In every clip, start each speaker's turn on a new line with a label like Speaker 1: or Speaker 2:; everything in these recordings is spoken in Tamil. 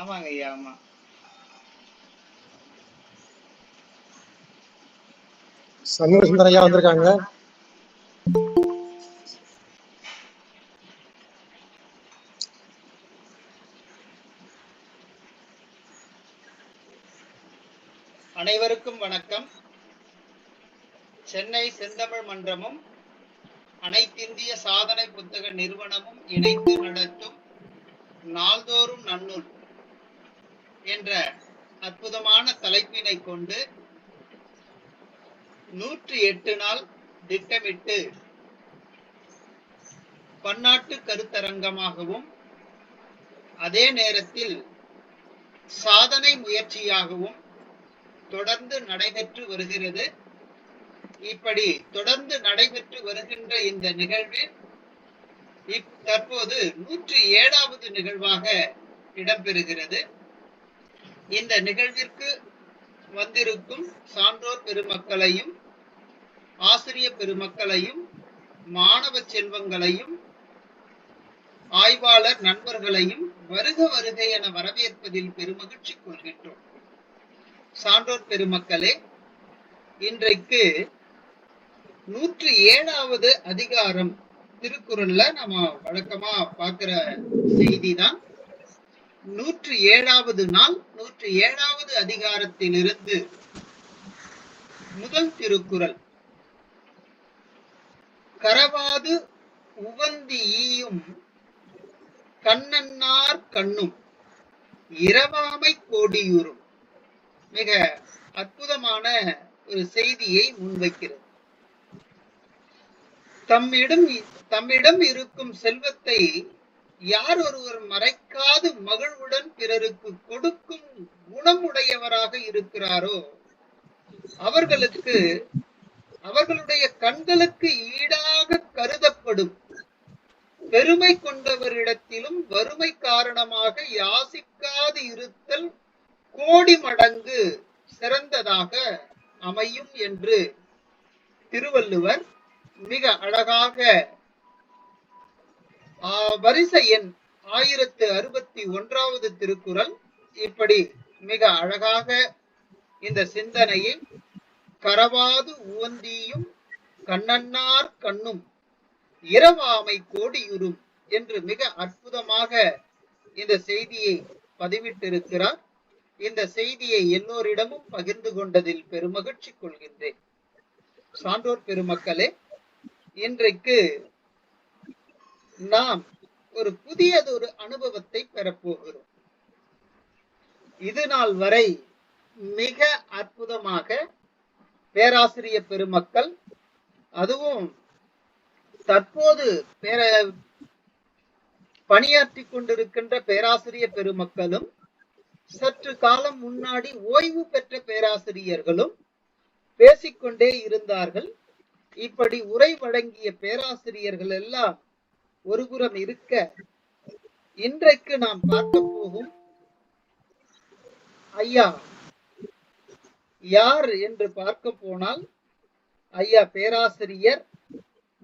Speaker 1: ஆமாங்க ஐயா, ஆமா.
Speaker 2: சண்முக சுந்தரம் ஐயா வந்திருக்காங்க.
Speaker 1: அனைவருக்கும் வணக்கம். சென்னை செந்தமிழ் மன்றமும் அனைத்திந்திய சாதனை புத்தக நிறுவனமும் இணைந்து நடத்தும் நாள்தோறும் நன்னூல் என்ற அற்புதமான தலைப்பினை கொண்டு 108 நாள் திட்டமிட்டு பன்னாட்டு கருத்தரங்கமாகவும் அதே நேரத்தில் சாதனை முயற்சியாகவும் தொடர்ந்து நடைபெற்று வருகிறது. இப்படி தொடர்ந்து நடைபெற்று வருகின்ற இந்த நிகழ்வில் தற்போது 107வது நிகழ்வாக இடம்பெறுகிறது. இந்த நிகழ்விற்கு வந்திருக்கும் சான்றோர் பெருமக்களையும் ஆசிரிய பெருமக்களையும் மாணவ செல்வங்களையும் ஆய்வாளர் நண்பர்களையும் வருக வருக என வரவேற்பதில் பெருமகிழ்ச்சி கொள்கின்றோம். சான்றோர் பெருமக்களே, இன்றைக்கு 107வது அதிகாரம் திருக்குறள்ல நம்ம வழக்கமா பார்க்கிற செய்தி தான். 107வது நாள் 107வது அதிகாரத்திலிருந்து முதல் திருக்குறள். கரவாது உவந்தி ஈயும் கண்ணன்னார் கண்ணும் இரவாமை கோடியூரும். மிக அற்புதமான ஒரு செய்தியை முன்வைக்கிறது. தம்மிடம் இருக்கும் செல்வத்தை யார் ஒருவர் மறைக்காது மகிழ்வுடன் பிறருக்கு கொடுக்கும் குணமுடையவராக இருக்கிறாரோ அவர்களுக்கு அவர்களுடைய கண்களுக்கு ஈடாக கருதப்படும் பெருமை கொண்டவரிடத்திலும் வறுமை காரணமாக யாசிக்காது இருத்தல் கோடி மடங்கு சிறந்ததாக அமையும் என்று திருவள்ளுவர் மிக அழகாக வரிசை எண் 1061வது திருக்குறள் இப்படி மிக அழகாக இந்த சிந்தனையை கரவாது உவந்தியும் கண்ணன்னார் கண்ணும் இரவாமை கோடியுறும் என்று மிக அற்புதமாக இந்த செய்தியை பதிவிட்டிருக்கிறார். இந்த செய்தியை எல்லோரிடமும் பகிர்ந்து கொண்டதில் பெருமகிழ்ச்சி கொள்கின்றேன். சான்றோர் பெருமக்களே, இன்றைக்கு நாம் ஒரு புதியதொரு அனுபவத்தை பெறப்போகிறோம். இது நாள் வரை மிக அற்புதமாக பேராசிரிய பெருமக்கள், அதுவும் தற்போது பணியாற்றி கொண்டிருக்கின்ற பேராசிரிய பெருமக்களும் சற்று காலம் முன்னாடி ஓய்வு பெற்ற பேராசிரியர்களும் பேசிக்கொண்டே இருந்தார்கள். இப்படி உரை வழங்கிய பேராசிரியர்கள் எல்லாம் ஒருபுறம் இருக்க, இன்றைக்கு நாம் பார்க்க போகும் ஐயா யார் என்று பார்க்க போனால் ஐயா பேராசிரியர்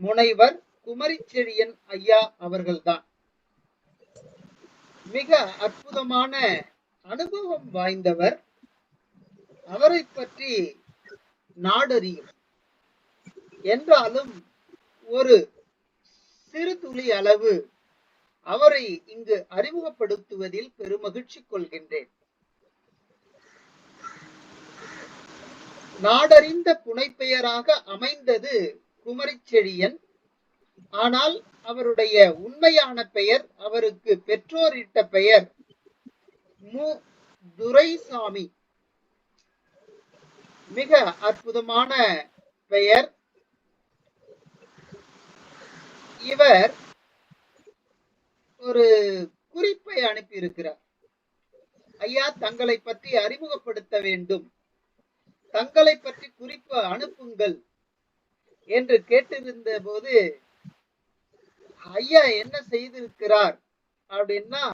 Speaker 1: முனைவர் குமரிச்செழியன் ஐயா அவர்கள்தான். மிக அற்புதமான அனுபவம் வாய்ந்தவர். அவரை பற்றி நாடறியும் என்றாலும் ஒரு சிறு துளி அளவு அவரை இங்கு அறிமுகப்படுத்துவதில் பெருமகிழ்ச்சி கொள்கின்றேன். நாடறிந்த புனைப்பெயராக அமைந்தது குமரிச்செழியன். ஆனால் அவருடைய உண்மையான பெயர், அவருக்கு பெற்றோரிட்ட பெயர் மு. துரைசாமி. மிக அற்புதமான பெயர். இவர் ஒரு குறிப்பை அனுப்பியிருக்கிறார். ஐயா, தங்களை பற்றி அறிமுகப்படுத்த வேண்டும், தங்களை பற்றி குறிப்பு அனுப்புங்கள் என்று கேட்டிருந்த போது ஐயா என்ன செய்திருக்கிறார் அப்படின்னா,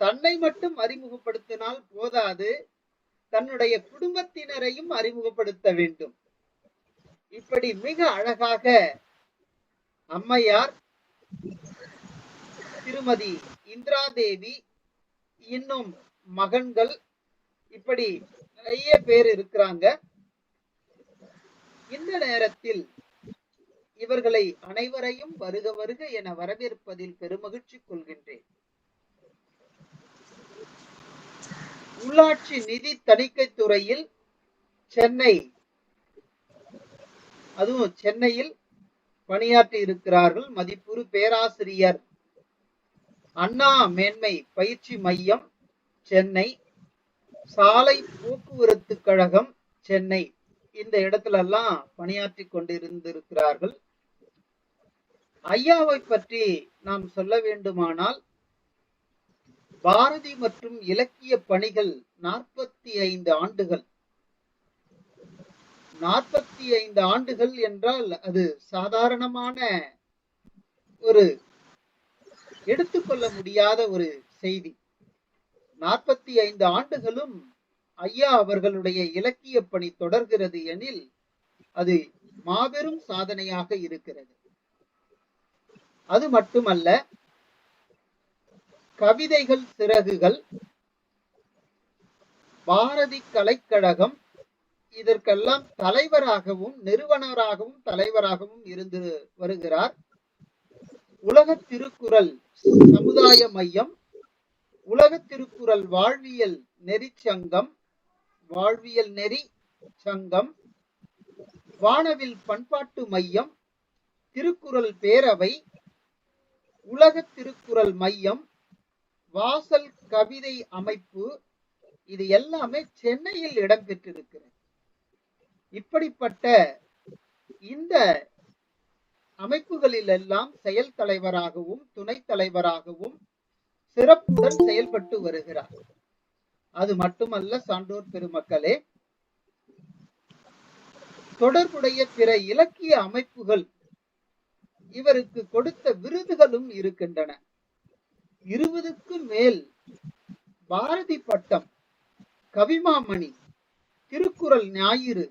Speaker 1: தன்னை மட்டும் அறிமுகப்படுத்தினால் போதாது, தன்னுடைய குடும்பத்தினரையும் அறிமுகப்படுத்த வேண்டும். இப்படி மிக அழகாக அம்மையார் திருமதி இந்திராதேவி இன்னும் மகன்கள், இப்படி நிறைய பேர் இருக்கிறாங்க. இந்த நேரத்தில் இவர்களை அனைவரையும் வருக வருக என வரவேற்பதில் பெருமகிழ்ச்சி கொள்கின்றேன். உள்ளாட்சி நிதி தணிக்கை துறையில் சென்னை, அதுவும் சென்னையில் பணியாற்றி இருக்கிறார்கள் மதிப்புறு பேராசிரியர் அண்ணா மேன்மை பயிற்சி மையம் சென்னை, சாலை போக்குவரத்து கழகம் சென்னை, இந்த இடத்துல எல்லாம் பணியாற்றி கொண்டிருந்திருக்கிறார்கள். ஐயாவை பற்றி நாம் சொல்ல வேண்டுமானால், பாரதி மற்றும் இலக்கிய பணிகள் 45 ஆண்டுகள். 45 ஆண்டுகள் என்றால் அது சாதாரணமான ஒரு எடுத்துக்கொள்ள முடியாத ஒரு செய்தி. 45 ஆண்டுகளும் ஐயா அவர்களுடைய இலக்கிய பணி தொடர்கிறது எனில் அது மாபெரும் சாதனையாக இருக்கிறது. அது மட்டுமல்ல, கவிதைகள் சிறகுகள், பாரதி கலைக்கழகம், இதற்கெல்லாம் தலைவராகவும் நிறுவனராகவும் தலைவராகவும் இருந்து வருகிறார். உலக திருக்குறள் சமுதாய மையம், உலக திருக்குறள் வாழ்வியல் நெறி சங்கம், வாழ்வியல் நெறி சங்கம், வானவில் பண்பாட்டு மையம், திருக்குறள் பேரவை, உலக திருக்குறள் மையம், வாசல் கவிதை அமைப்பு, இது எல்லாமே சென்னையில் இடம்பெற்றிருக்கிறது. இப்படிப்பட்ட இந்த அமைப்புகளில் எல்லாம் செயல் தலைவராகவும் துணைத் தலைவராகவும் சிறப்புடன் செயல்பட்டு வருகிறார். அது மட்டுமல்ல சான்றோர் பெருமக்களே, தொடர்புடைய பிற இலக்கிய அமைப்புகள் இவருக்கு கொடுத்த விருதுகளும் இருக்கின்றன. 20க்கும் மேல் பாரதி பட்டம், கவிமாமணி, திருக்குறள் ஞாயிறு,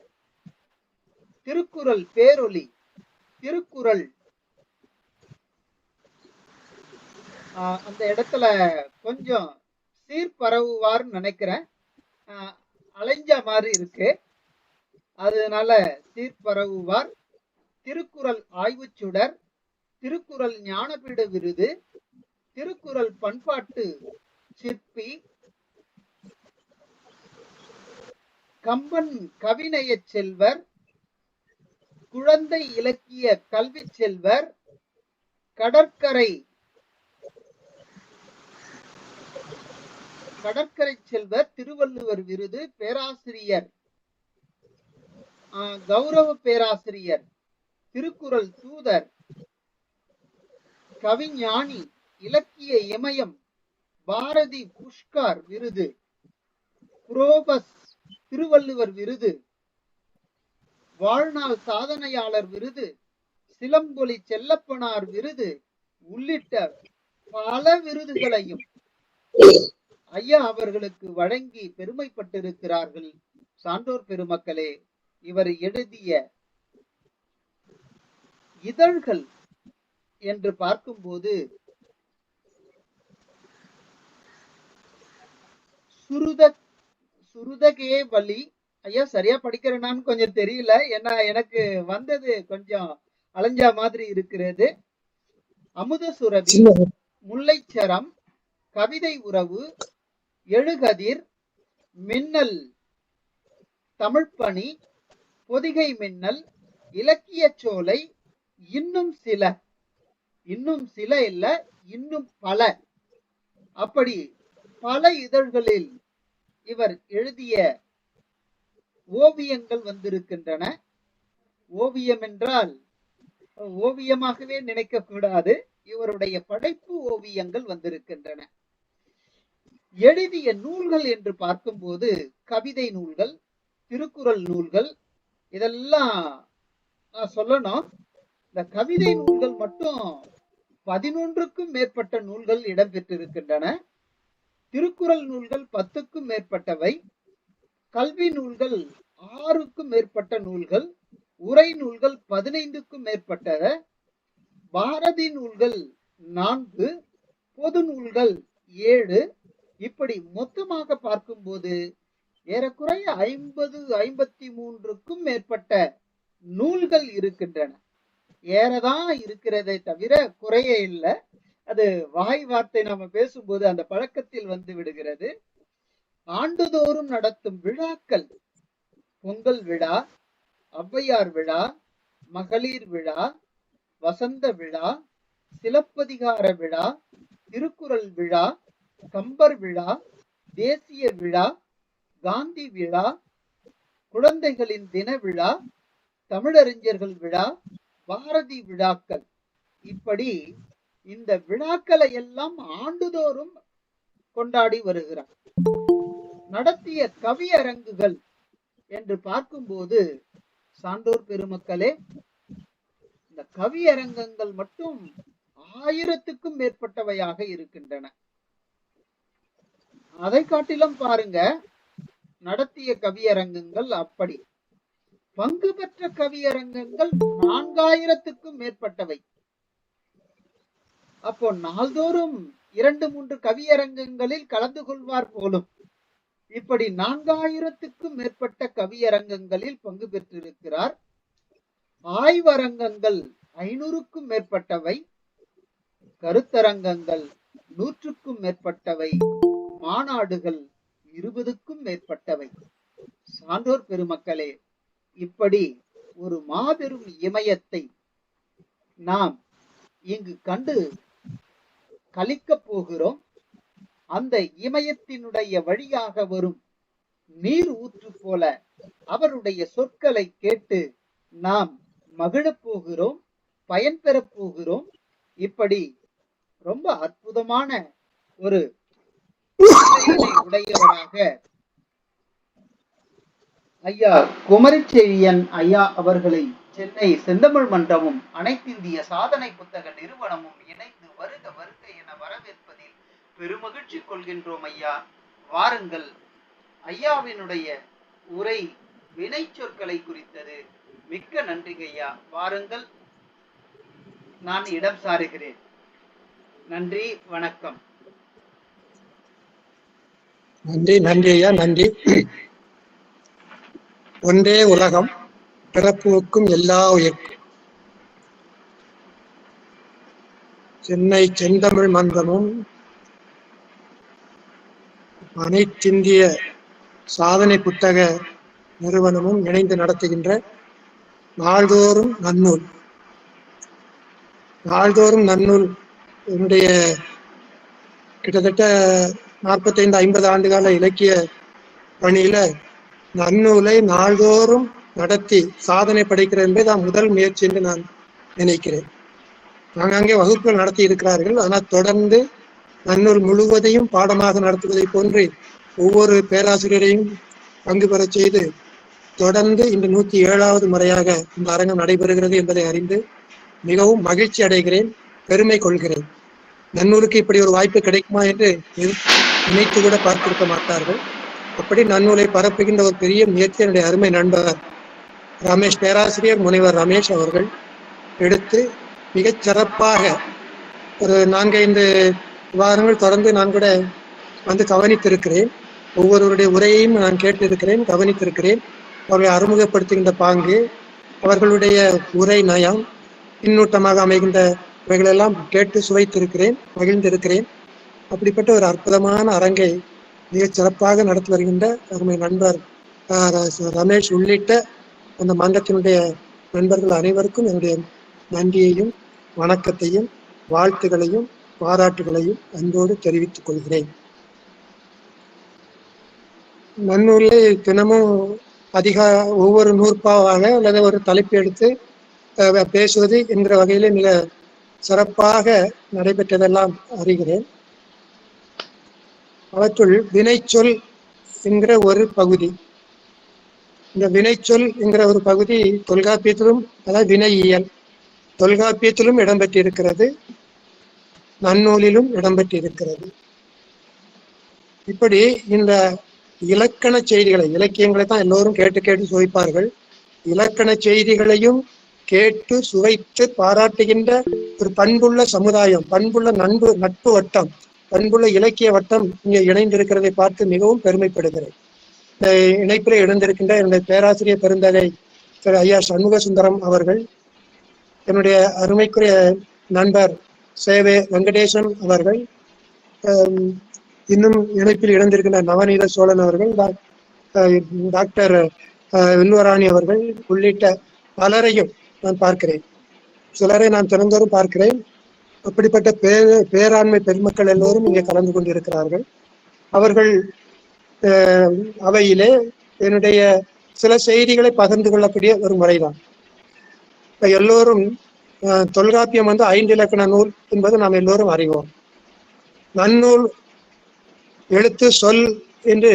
Speaker 1: திருக்குறள் பேரொலி, திருக்குறள் அந்த இடத்துல கொஞ்சம் சீர்பரவுவார்னு நினைக்கிறேன், அலைஞ்ச மாதிரி இருக்கு, அதனால சீர்பரவுவார், திருக்குறள் ஆய்வுச்சுடர், திருக்குறள் ஞானபீட விருது, திருக்குறள் பண்பாட்டு சிற்பி, கம்பன் கவிநய செல்வர், குழந்தை இலக்கிய கல்வி செல்வர், கடற்கரை செல்வர், திருவள்ளுவர் விருது, பேராசிரியர் கௌரவ பேராசிரியர், திருக்குறள் தூதர், கவிஞானி, இலக்கிய இமயம், பாரதி புஷ்கார் விருது, புரோபஸ் திருவள்ளுவர் விருது, வாழ்நாள் சாதனையாளர் விருது, சிலம்பொலி செல்லப்பனார் விருது உள்ளிட்ட பல விருதுகளையும் ஐயா அவர்களுக்கு வழங்கி பெருமைப்பட்டிருக்கிறார்கள். சான்றோர் பெருமக்களே, இவர் எழுதிய இதழ்கள் என்று பார்க்கும்போது சுருதகே வலி, ஐயா சரியா படிக்கிறேனான்னு கொஞ்சம் தெரியல, ஏன்னா எனக்கு வந்தது கொஞ்சம் அலைஞ்சா மாதிரி இருக்கிறது. அமுத சுரபி, முல்லைச்சரம், கவிதை உறவு, எழுகதிர், மின்னல் தமிழ்ப்பணி, பொதிகை மின்னல், இலக்கிய சோலை, இன்னும் சில இல்ல, இன்னும் பல, அப்படி பல இதழ்களில் இவர் எழுதிய ஓவியங்கள் வந்திருக்கின்றன. ஓவியம் என்றால் ஓவியமாகவே நினைக்க கூடாது, இவருடைய படைப்பு ஓவியங்கள் வந்திருக்கின்றன. எழுதிய நூல்கள் என்று பார்க்கும்போது கவிதை நூல்கள், திருக்குறள் நூல்கள், இதெல்லாம் நான் சொல்லணும். இந்த கவிதை நூல்கள் மட்டும் 11க்கும் மேற்பட்ட நூல்கள் இடம்பெற்றிருக்கின்றன. திருக்குறள் நூல்கள் 10க்கும் மேற்பட்டவை, கல்வி நூல்கள் 6க்கும் மேற்பட்ட நூல்கள், உரை நூல்கள் 15க்கும் மேற்பட்டன, பாரதி நூல்கள் 4, பொது நூல்கள் 7, இப்படி மொத்தமாக பார்க்கும்போது ஏறக்குறைய 53க்கும் மேற்பட்ட நூல்கள் இருக்கின்றன. ஏறதான் இருக்கிறதை தவிர குறைய இல்லை. அது வாய் வார்த்தை நாம பேசும்போது அந்த பழக்கத்தில் வந்து விடுகிறது. ஆண்டுதோறும் நடத்தும் விழாக்கள், பொங்கல் விழா, ஔவையார் விழா, மகளிர் விழா, வசந்த விழா, சிலப்பதிகார விழா, திருக்குறள் விழா, கம்பர் விழா, தேசிய விழா, காந்தி விழா, குழந்தைகளின் தின விழா, தமிழறிஞர்கள் விழா, பாரதி விழாக்கள், இப்படி இந்த விழாக்களை எல்லாம் ஆண்டுதோறும் கொண்டாடி வருகிறார். நடத்திய கவியரங்குகள் என்று பார்க்கும்போது சான்றோர் பெருமக்களே, இந்த கவியரங்கங்கள் மட்டும் 1000க்கும் மேற்பட்டவையாக இருக்கின்றன. அதை காட்டிலும் பாருங்க, நடத்திய கவியரங்கங்கள் அப்படி. பங்கு பெற்ற கவியரங்கங்கள் 4000க்கும் மேற்பட்டவை. அப்போ நாள்தோறும் 2-3 கவியரங்கங்களில் கலந்து கொள்வார் போலும். இப்படி 4000க்கும் மேற்பட்ட கவியரங்கங்களில் பங்கு பெற்றிருக்கிறார். ஆய்வரங்கங்கள் 500க்கும் மேற்பட்டவை, கருத்தரங்கங்கள் 100க்கும் மேற்பட்டவை, மாநாடுகள் 20க்கும் மேற்பட்டவை. சான்றோர் பெருமக்களே, இப்படி ஒரு மாபெரும் இமயத்தை நாம் இங்கு கண்டு கழிக்கப் போகிறோம். அந்த இமயத்தினுடைய வழியாக வரும் நீர் ஊற்று போல அவருடைய சொற்களை கேட்டு நாம் மகிழப் போகிறோம், பயன்பெறப் போகிறோம். இப்படி ரொம்ப அற்புதமான ஒரு உடையவராக ஐயா குமரிச்செழியன் ஐயா அவர்களை சென்னை செந்தமிழ் மன்றமும் அனைத்திந்திய சாதனை புத்தக நிறுவனமும் இணைந்து வருக வருக என வரவேற்பதில் பெருமகிழ்ச்சி கொள்கின்றோம். ஐயா, வாருங்கள். ஐயாவினுடைய உரை வினை சொற்களை குறித்தது. மிக்க நன்றிங்க ஐயா. வாருங்கள், நான் இடம் சாருகிறேன். நன்றி, வணக்கம்.
Speaker 2: நன்றி நன்றி ஐயா, நன்றி. ஒன்றே உலகம், பிறப்புக்கும் எல்லா உயிர்க்கும். சென்னை செந்தமிழ் மன்றமும் அனைத்திந்திய சாதனை புத்தக நிறுவனமும் இணைந்து நடத்துகின்ற நாள்தோறும் நன்னூல் என்னுடைய கிட்டத்தட்ட 45-50 ஆண்டுகால இலக்கிய பணியில நன்னூலை நாள்தோறும் நடத்தி சாதனை படைக்கிறேன் என்பதை முதல் முயற்சி என்று நான் நினைக்கிறேன். அங்கே வகுப்புகள் நடத்தி இருக்கிறார்கள். ஆனால் தொடர்ந்து நன்னூல் முழுவதையும் பாடமாக நடத்துவதை போன்று ஒவ்வொரு பேராசிரியரையும் பங்கு பெற செய்து தொடர்ந்து இந்த 107வது முறையாக இந்த அரங்கம் நடைபெறுகிறது என்பதை அறிந்து மிகவும் மகிழ்ச்சி அடைகிறேன், பெருமை கொள்கிறேன். நன்னூலுக்கு இப்படி ஒரு வாய்ப்பு கிடைக்குமா என்று நினைத்து கூட பார்த்திருக்க மாட்டார்கள். அப்படி நன்னூலை பரப்புகின்ற ஒரு பெரிய முயற்சி என்னுடைய அருமை நண்பர் ரமேஷ், பேராசிரியர் முனைவர் ரமேஷ் அவர்கள் எடுத்து மிகச் சிறப்பாக ஒரு 4-5 வாரங்கள் தொடர்ந்து நான் கூட வந்து கவனித்திருக்கிறேன். ஒவ்வொருவருடைய உரையையும் நான் கேட்டிருக்கிறேன், கவனித்திருக்கிறேன். அவர்களை அறிமுகப்படுத்துகின்ற பாங்கு, அவர்களுடைய உரை நயம், பின்னூட்டமாக அமைகின்றவைகளெல்லாம் கேட்டு சுவைத்திருக்கிறேன், மகிழ்ந்திருக்கிறேன். அப்படிப்பட்ட ஒரு அற்புதமான அரங்கை மிகச் சிறப்பாக நடத்தி வருகின்ற அருமை நண்பர் ரமேஷ் உள்ளிட்ட அந்த மன்றத்தினுடைய நண்பர்கள் அனைவருக்கும் என்னுடைய நன்றியையும் வணக்கத்தையும் வாழ்த்துகளையும் பாராட்டுகளையும் அன்போடு தெரிவித்துக் கொள்கிறேன். நன்னூலில் தினமும் ஒவ்வொரு நூற்பாவாக அல்லது ஒரு தலைப்பு எடுத்து பேசுவது என்கிற வகையிலே மிக சிறப்பாக நடைபெற்றதெல்லாம் அறிகிறேன். அவற்றுள் வினைச்சொல் என்கிற ஒரு பகுதி, இந்த வினைச்சொல் என்கிற ஒரு பகுதி தொல்காப்பியத்திலும், அதாவது வினையியல் தொல்காப்பியத்திலும் இடம்பெற்றிருக்கிறது, நன்னூலிலும் இடம்பெற்றிருக்கிறது. இப்படி இந்த இலக்கண செய்திகளை, இலக்கியங்களை தான் எல்லோரும் கேட்டு கேட்டு சுவைப்பார்கள். இலக்கண செய்திகளையும் கேட்டு சுவைத்து பாராட்டுகின்ற ஒரு பண்புள்ள சமுதாயம், பண்புள்ள நட்பு வட்டம் பண்புள்ள இலக்கிய வட்டம் இங்கே இணைந்திருக்கிறதை பார்த்து மிகவும் பெருமைப்படுகிறேன். இந்த இணைப்பிலே இணைந்திருக்கின்ற என்னுடைய பேராசிரியர் பெருந்தகை திரு ஐயா சண்முக சுந்தரம் அவர்கள், என்னுடைய அருமைக்குரிய நண்பர் சேவே வெங்கடேசன் அவர்கள், இன்னும் இணைப்பில் இணைந்திருக்கின்ற நவநீத சோழன் அவர்கள், டாக்டர் வில்வராணி அவர்கள் உள்ளிட்ட பலரையும் நான் பார்க்கிறேன். சிலரை நான் தினந்தோறும் பார்க்கிறேன். அப்படிப்பட்ட பேராண்மை பெருமக்கள் எல்லோரும் இங்கே கலந்து கொண்டிருக்கிறார்கள். அவர்கள் அவையிலே என்னுடைய சில செய்திகளை பகிர்ந்து கொள்ளக்கூடிய ஒரு முறைதான். எல்லோரும் தொல்காப்பியம் 5 இலக்கண நூல் என்பது நாம் எல்லோரும் அறிவோம். நன்னூல் எழுத்து சொல் என்று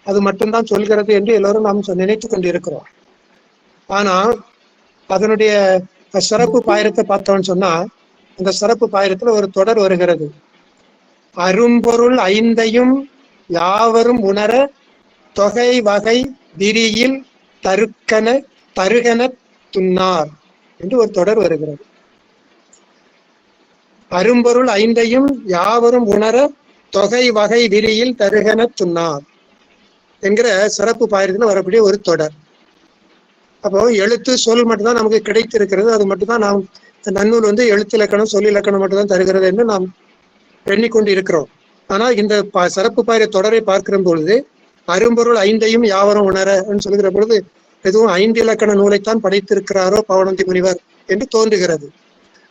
Speaker 2: அது மட்டும்தான் சொல்கிறது என்று எல்லோரும் நாம் நினைத்து கொண்டிருக்கிறோம். ஆனா அதனுடைய சிறப்பு பாயிரத்தை பார்த்தோம்னு சொன்னா, அந்த சிறப்பு பாயிரத்துல ஒரு தொடர் வருகிறது. அரும்பொருள் 5ஐயும் யாவரும் உணர தொகை வகை விரியில் தருகன துன்னார் என்று ஒரு தொடர் வருகிறது. அரும்பொருள் 5ஐயும் யாவரும் உணர தொகை வகை விரியில் தருகன துன்னார் என்கிற சிறப்பு பாயிரத்துல வரக்கூடிய ஒரு தொடர். அப்போ எழுத்து சொல் மட்டும்தான் நமக்கு கிடைத்திருக்கிறது. அது மட்டும்தான் நாம் நன்னூல் எழுத்து இலக்கணம் சொல் இலக்கணம் மட்டும்தான் தருகிறது என்று நாம் எண்ணிக்கொண்டு இருக்கிறோம். ஆனா இந்த சிறப்பு பாயிர தொடரை பார்க்கிற பொழுது அரும்பொருள் 5ஐயும் யாவரும் உணர சொல்லுகிற பொழுது எதுவும் 5 இலக்கண நூலைத்தான் படைத்திருக்கிறாரோ பவணந்தி முனிவர் என்று தோன்றுகிறது.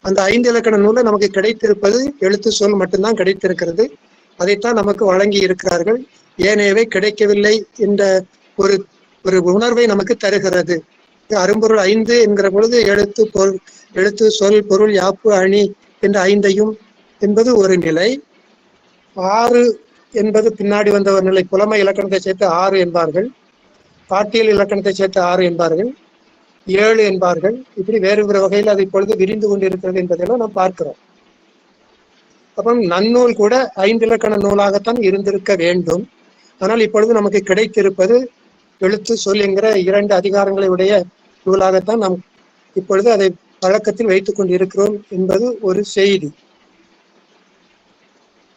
Speaker 2: அந்த 5 இலக்கண நூலை நமக்கு கிடைத்திருப்பது எழுத்து சொல் மட்டும்தான் கிடைத்திருக்கிறது. அதைத்தான் நமக்கு வழங்கி இருக்கிறார்கள். ஏனையவை கிடைக்கவில்லை என்ற ஒரு உணர்வை நமக்கு தருகிறது. அரும்பொருள் 5 என்கிற பொழுது எழுத்து சொல் பொருள் யாப்பு அணி என்ற 5ஐயும் என்பது ஒரு நிலை. 6 என்பது பின்னாடி வந்த ஒரு நிலை. புலமை இலக்கணத்தை சேர்த்து 6 என்பார்கள், பாட்டியல் இலக்கணத்தை சேர்த்து 6 என்பார்கள், 7 என்பார்கள். இப்படி வேறு வேறு வகையில் அது இப்பொழுது விரிந்து கொண்டிருக்கிறது என்பதெல்லாம் நாம் பார்க்கிறோம். அப்போ நன்னூல் கூட 5 இலக்கண நூலாகத்தான் இருந்திருக்க வேண்டும். ஆனால் இப்பொழுது நமக்கு கிடைத்திருப்பது எழுத்து சொல் என்கிற 2 அதிகாரங்களை உடைய நூலாகத்தான் நாம் இப்பொழுது அதை பழக்கத்தில் வைத்துக் கொண்டிருக்கிறோம் என்பது ஒரு செய்தி.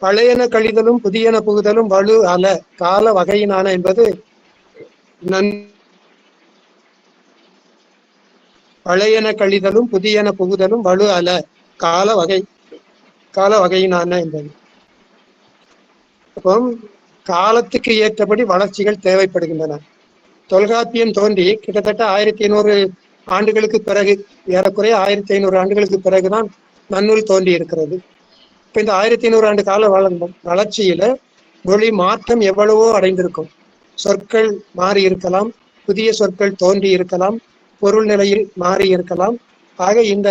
Speaker 2: பழையன கழிதலும் புதியன புகுதலும் வலு அல கால வகையினான என்பது பழையன கழிதலும் புதியன புகுதலும் வலு அல கால வகையினான என்பது. அப்போ காலத்துக்கு ஏற்றபடி வளர்ச்சிகள் தேவைப்படுகின்றன. தொல்காப்பியம் தோன்றி கிட்டத்தட்ட 1500 ஆண்டுகளுக்கு பிறகு, ஏறக்குறைய 1500 ஆண்டுகளுக்கு பிறகுதான் நன்னூல் தோன்றி இருக்கிறது. இப்ப இந்த 1500 ஆண்டு கால வளர்ச்சியில மொழி மாற்றம் எவ்வளவோ அடைந்திருக்கும். சொற்கள் மாறி இருக்கலாம், புதிய சொற்கள் தோன்றி இருக்கலாம், பொருள் நிலையில் மாறி இருக்கலாம். ஆக இந்த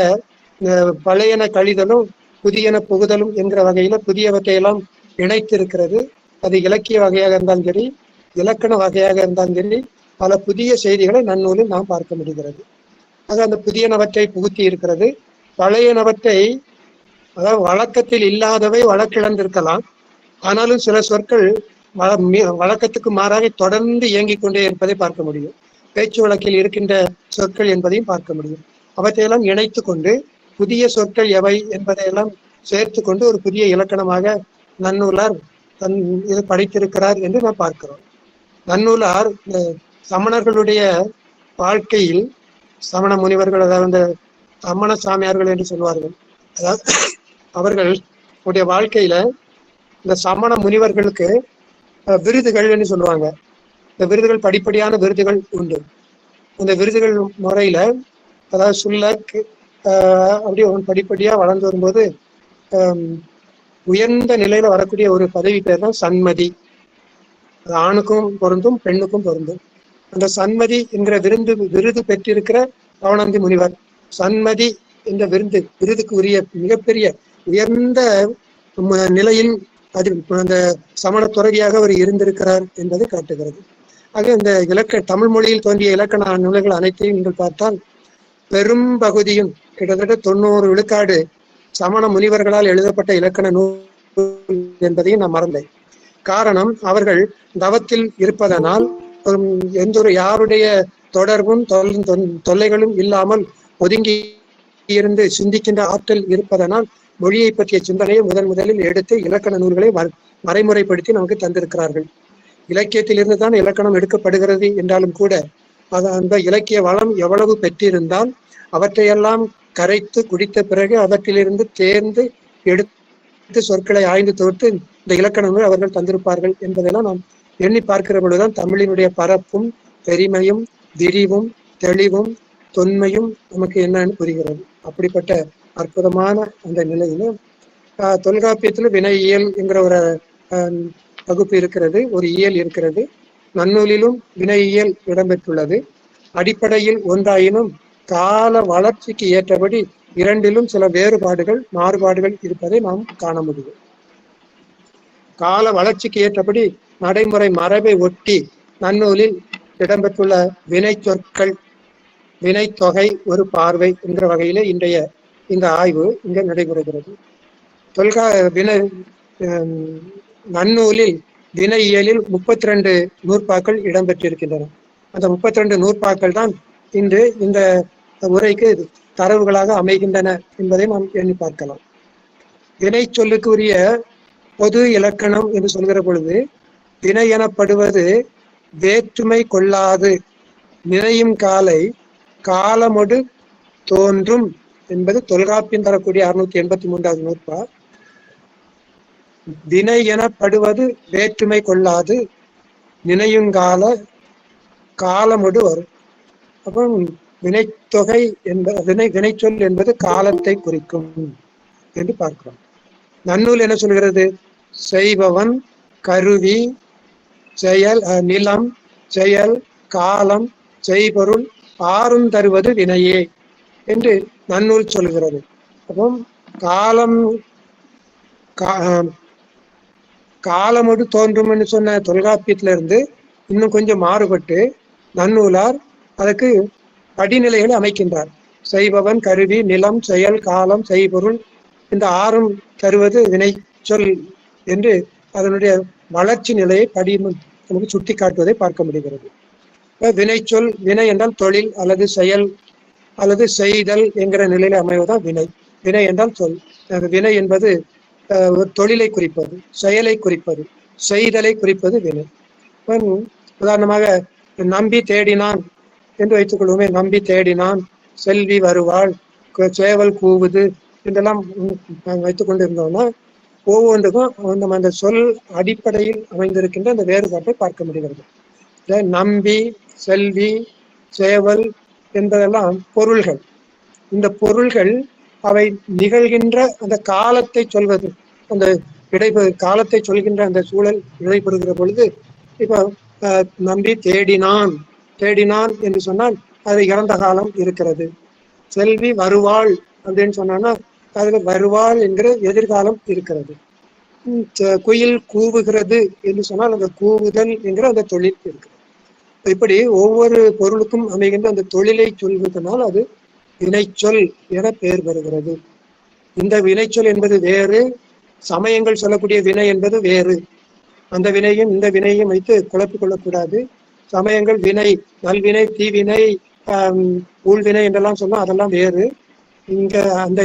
Speaker 2: பழையன கழிதலும் புதியன புகுதலும் என்கிற வகையில புதியவற்றையெல்லாம் இணைத்திருக்கிறது. அது இலக்கிய வகையாக இருந்தாலும் சரி, இலக்கண வகையாக இருந்தாலும் சரி, பல புதிய செய்திகளை நன்னூலில் நாம் பார்க்க முடிகிறது. ஆக அந்த புதியனவற்றை புகுத்தி இருக்கிறது. பழையனவற்றை, அதாவது வழக்கத்தில் இல்லாதவை வழக்கிழந்திருக்கலாம், ஆனாலும் சில சொற்கள் வழக்கத்துக்கு மாறாக தொடர்ந்து இயங்கிக் கொண்டே இருப்பதை பார்க்க முடியும். பேச்சு வழக்கில் இருக்கின்ற சொற்கள் என்பதையும் பார்க்க முடியும். அவற்றையெல்லாம் இணைத்து கொண்டு புதிய சொற்கள் எவை என்பதையெல்லாம் சேர்த்து கொண்டு ஒரு புதிய இலக்கணமாக நன்னூலார் இது படைத்திருக்கிறார் என்று நாம் பார்க்கிறோம். நன்னூலார் இந்த சமணர்களுடைய வாழ்க்கையில், சமண முனிவர்கள், அதாவது சமண சாமியார்கள் என்று சொல்வார்கள், அதாவது அவர்களுடைய வாழ்க்கையில இந்த சமண முனிவர்களுக்கு விருதுகள் என்று சொல்லுவாங்க. இந்த விருதுகள் படிப்படியான விருதுகள் உண்டு. இந்த விருதுகள் முறையில, அதாவது சுல்லக் அப்படியே படிப்படியா வளர்ந்து வரும்போது உயர்ந்த நிலையில வரக்கூடிய ஒரு பதவி பேர் தான் சன்மதி. அது ஆணுக்கும் பொருந்தும், பெண்ணுக்கும் பொருந்தும். அந்த சன்மதி என்கிற விருது பெற்றிருக்கிற பவணந்தி முனிவர் சன்மதி என்ற விருதுக்கு உரிய மிகப்பெரிய உயர்ந்த நிலையில் அந்த சமண துறவியாக அவர் இருந்திருக்கிறார் என்பதை காட்டுகிறது. ஆக இந்த தமிழ் மொழியில் தோன்றிய இலக்கண நூல்கள் அனைத்தையும் நீங்கள் பார்த்தால் பெரும் பகுதியும் கிட்டத்தட்ட 90 விழுக்காடு சமண முனிவர்களால் எழுதப்பட்ட இலக்கண நூல் என்பதையும் நான் மறந்தேன். காரணம், அவர்கள் தவத்தில் இருப்பதனால் யாருடைய தொடர்பும் தொல்லைகளும் இல்லாமல் ஒதுங்கி இருந்து சிந்திக்கின்ற ஆற்றல் இருப்பதனால் மொழியை பற்றிய சிந்தனையை முதலில் எடுத்து இலக்கண நூல்களை வரைமுறைப்படுத்தி நமக்கு தந்திருக்கிறார்கள். இலக்கியத்திலிருந்து தான் இலக்கணம் எடுக்கப்படுகிறது என்றாலும் கூட அந்த இலக்கிய வளம் எவ்வளவு பெற்றிருந்தால் அவற்றையெல்லாம் கரைத்து குடித்த பிறகு அவற்றிலிருந்து தேர்ந்து எடுத்து சொற்களை ஆய்ந்து தொகுத்து இந்த இலக்கண நூல் அவர்கள் தந்திருப்பார்கள் என்பதெல்லாம் நாம் எண்ணி பார்க்கிற பொழுதுதான் தமிழினுடைய பரப்பும் பெருமையும் விரிவும் தெளிவும் தொன்மையும் நமக்கு என்னன்னு புரிகிறது. அப்படிப்பட்ட அற்புதமான அந்த நிலையில தொல்காப்பியத்தில் வினையியல் என்கிற ஒரு வகுப்பு இருக்கிறது, ஒரு இயல் இருக்கிறது. நன்னூலிலும் வினையியல் இடம்பெற்றுள்ளது. அடிப்படையில் ஒன்றாயினும் கால வளர்ச்சிக்கு ஏற்றபடி இரண்டிலும் சில வேறுபாடுகள் மாறுபாடுகள் இருப்பதை நாம் காண முடியும். கால வளர்ச்சிக்கு ஏற்றபடி நடைமுறை மரபை ஒட்டி நன்னூலில் இடம்பெற்றுள்ள வினை சொற்கள் வினைத்தொகை ஒரு பார்வை என்கிற வகையிலே இன்றைய இந்த ஆய்வு இங்கே நடைபெறுகிறது. நன்னூலில் வினையியலில் 32 நூற்பாக்கள் இடம்பெற்றிருக்கின்றன. அந்த 32 நூற்பாக்கள் தான் இன்று இந்த உரைக்கு தரவுகளாக அமைகின்றன என்பதை நாம் எண்ணி பார்க்கலாம். வினை சொல்லுக்கு உரிய பொது இலக்கணம் என்று சொல்கிற பொழுது வினை எனப்படுவது வேற்றுமை கொள்ளாது நினையும் காலை காலமொடு தோன்றும் என்பது தொல்காப்பியம் தரக்கூடிய 683வது நூற்பா. வினை எனப்படுவது வேற்றுமை கொள்ளாது நினையுங்கால காலமொடு வரும். அப்போ வினைத்தொகை வினைச்சொல் என்பது காலத்தை குறிக்கும் என்று பார்க்கிறோம். நன்னூல் என்ன சொல்கிறது? செய்பவன், கருவி, செயல், நிலம், செயல், காலம், செய்பொருள் ஆறும் தருவது வினையே என்று நன்னூல் சொல்கிறது. அப்போ காலமோடு தோன்றும் என்று சொன்ன தொல்காப்பியத்திலிருந்து இன்னும் கொஞ்சம் மாறுபட்டு நன்னூலார் அதற்கு படிநிலைகளை அமைக்கின்றார். செய்பவன், கருவி, நிலம், செயல், காலம், செய்பொருள் இந்த ஆறும் தருவது வினை சொல் என்று அதனுடைய வளர்ச்சி நிலையை படி நமக்கு சுட்டி காட்டுவதை பார்க்க முடிகிறது. வினை சொல், வினை என்றால் தொழில் அல்லது செயல் அல்லது செய்தல் என்கிற நிலையில அமைவதுதான் வினை. வினை என்றால் சொல். வினை என்பது ஒரு தொழிலை குறிப்பது, செயலை குறிப்பது, செய்தலை குறிப்பது வினை. உதாரணமாக நம்பி தேடினான் என்று வைத்துக் கொள்வோமே. நம்பி தேடினான், செல்வி வருவாள், சேவல் கூவுது என்றெல்லாம் வைத்துக் கொண்டிருந்தோம்னா ஒவ்வொன்றுக்கும் நம்ம அந்த சொல் அடிப்படையில் அமைந்திருக்கின்ற அந்த வேறுபாட்டை பார்க்க முடிகிறது. நம்பி, செல்வி, சேவல் என்பதெல்லாம் பொருள்கள். இந்த பொருள்கள் அவை நிகழ்கின்ற அந்த காலத்தை சொல்வது, அந்த காலத்தை சொல்கின்ற அந்த சூழல் இடைப்படுகிற பொழுது இப்போ நம்பி தேடினான் என்று சொன்னால் அது இறந்த காலம் இருக்கிறது. செல்வி வருவாள் அப்படின்னு சொன்னா அதுல வருவாள் என்கிற எதிர்காலம் இருக்கிறது. குயில் கூவுகிறது என்று சொன்னால் அந்த கூவுதல் என்கிற அந்த தொழில் இருக்கிறது. இப்படி ஒவ்வொரு பொருளுக்கும் அமைகின்ற அந்த தொழிலை சொல்வதனால் அது வினைச்சொல் என பெயர் பெறுகிறது. இந்த வினைச்சொல் என்பது வேறு, சமயங்கள் சொல்லக்கூடிய வினை என்பது வேறு. அந்த வினையும் இந்த வினையும் வைத்து குழப்பிக் கொள்ளக்கூடாது. சமயங்கள் வினை, நல்வினை, தீவினை, ஊழ்வினை என்றெல்லாம் சொன்னா அதெல்லாம் வேறு. இங்க அந்த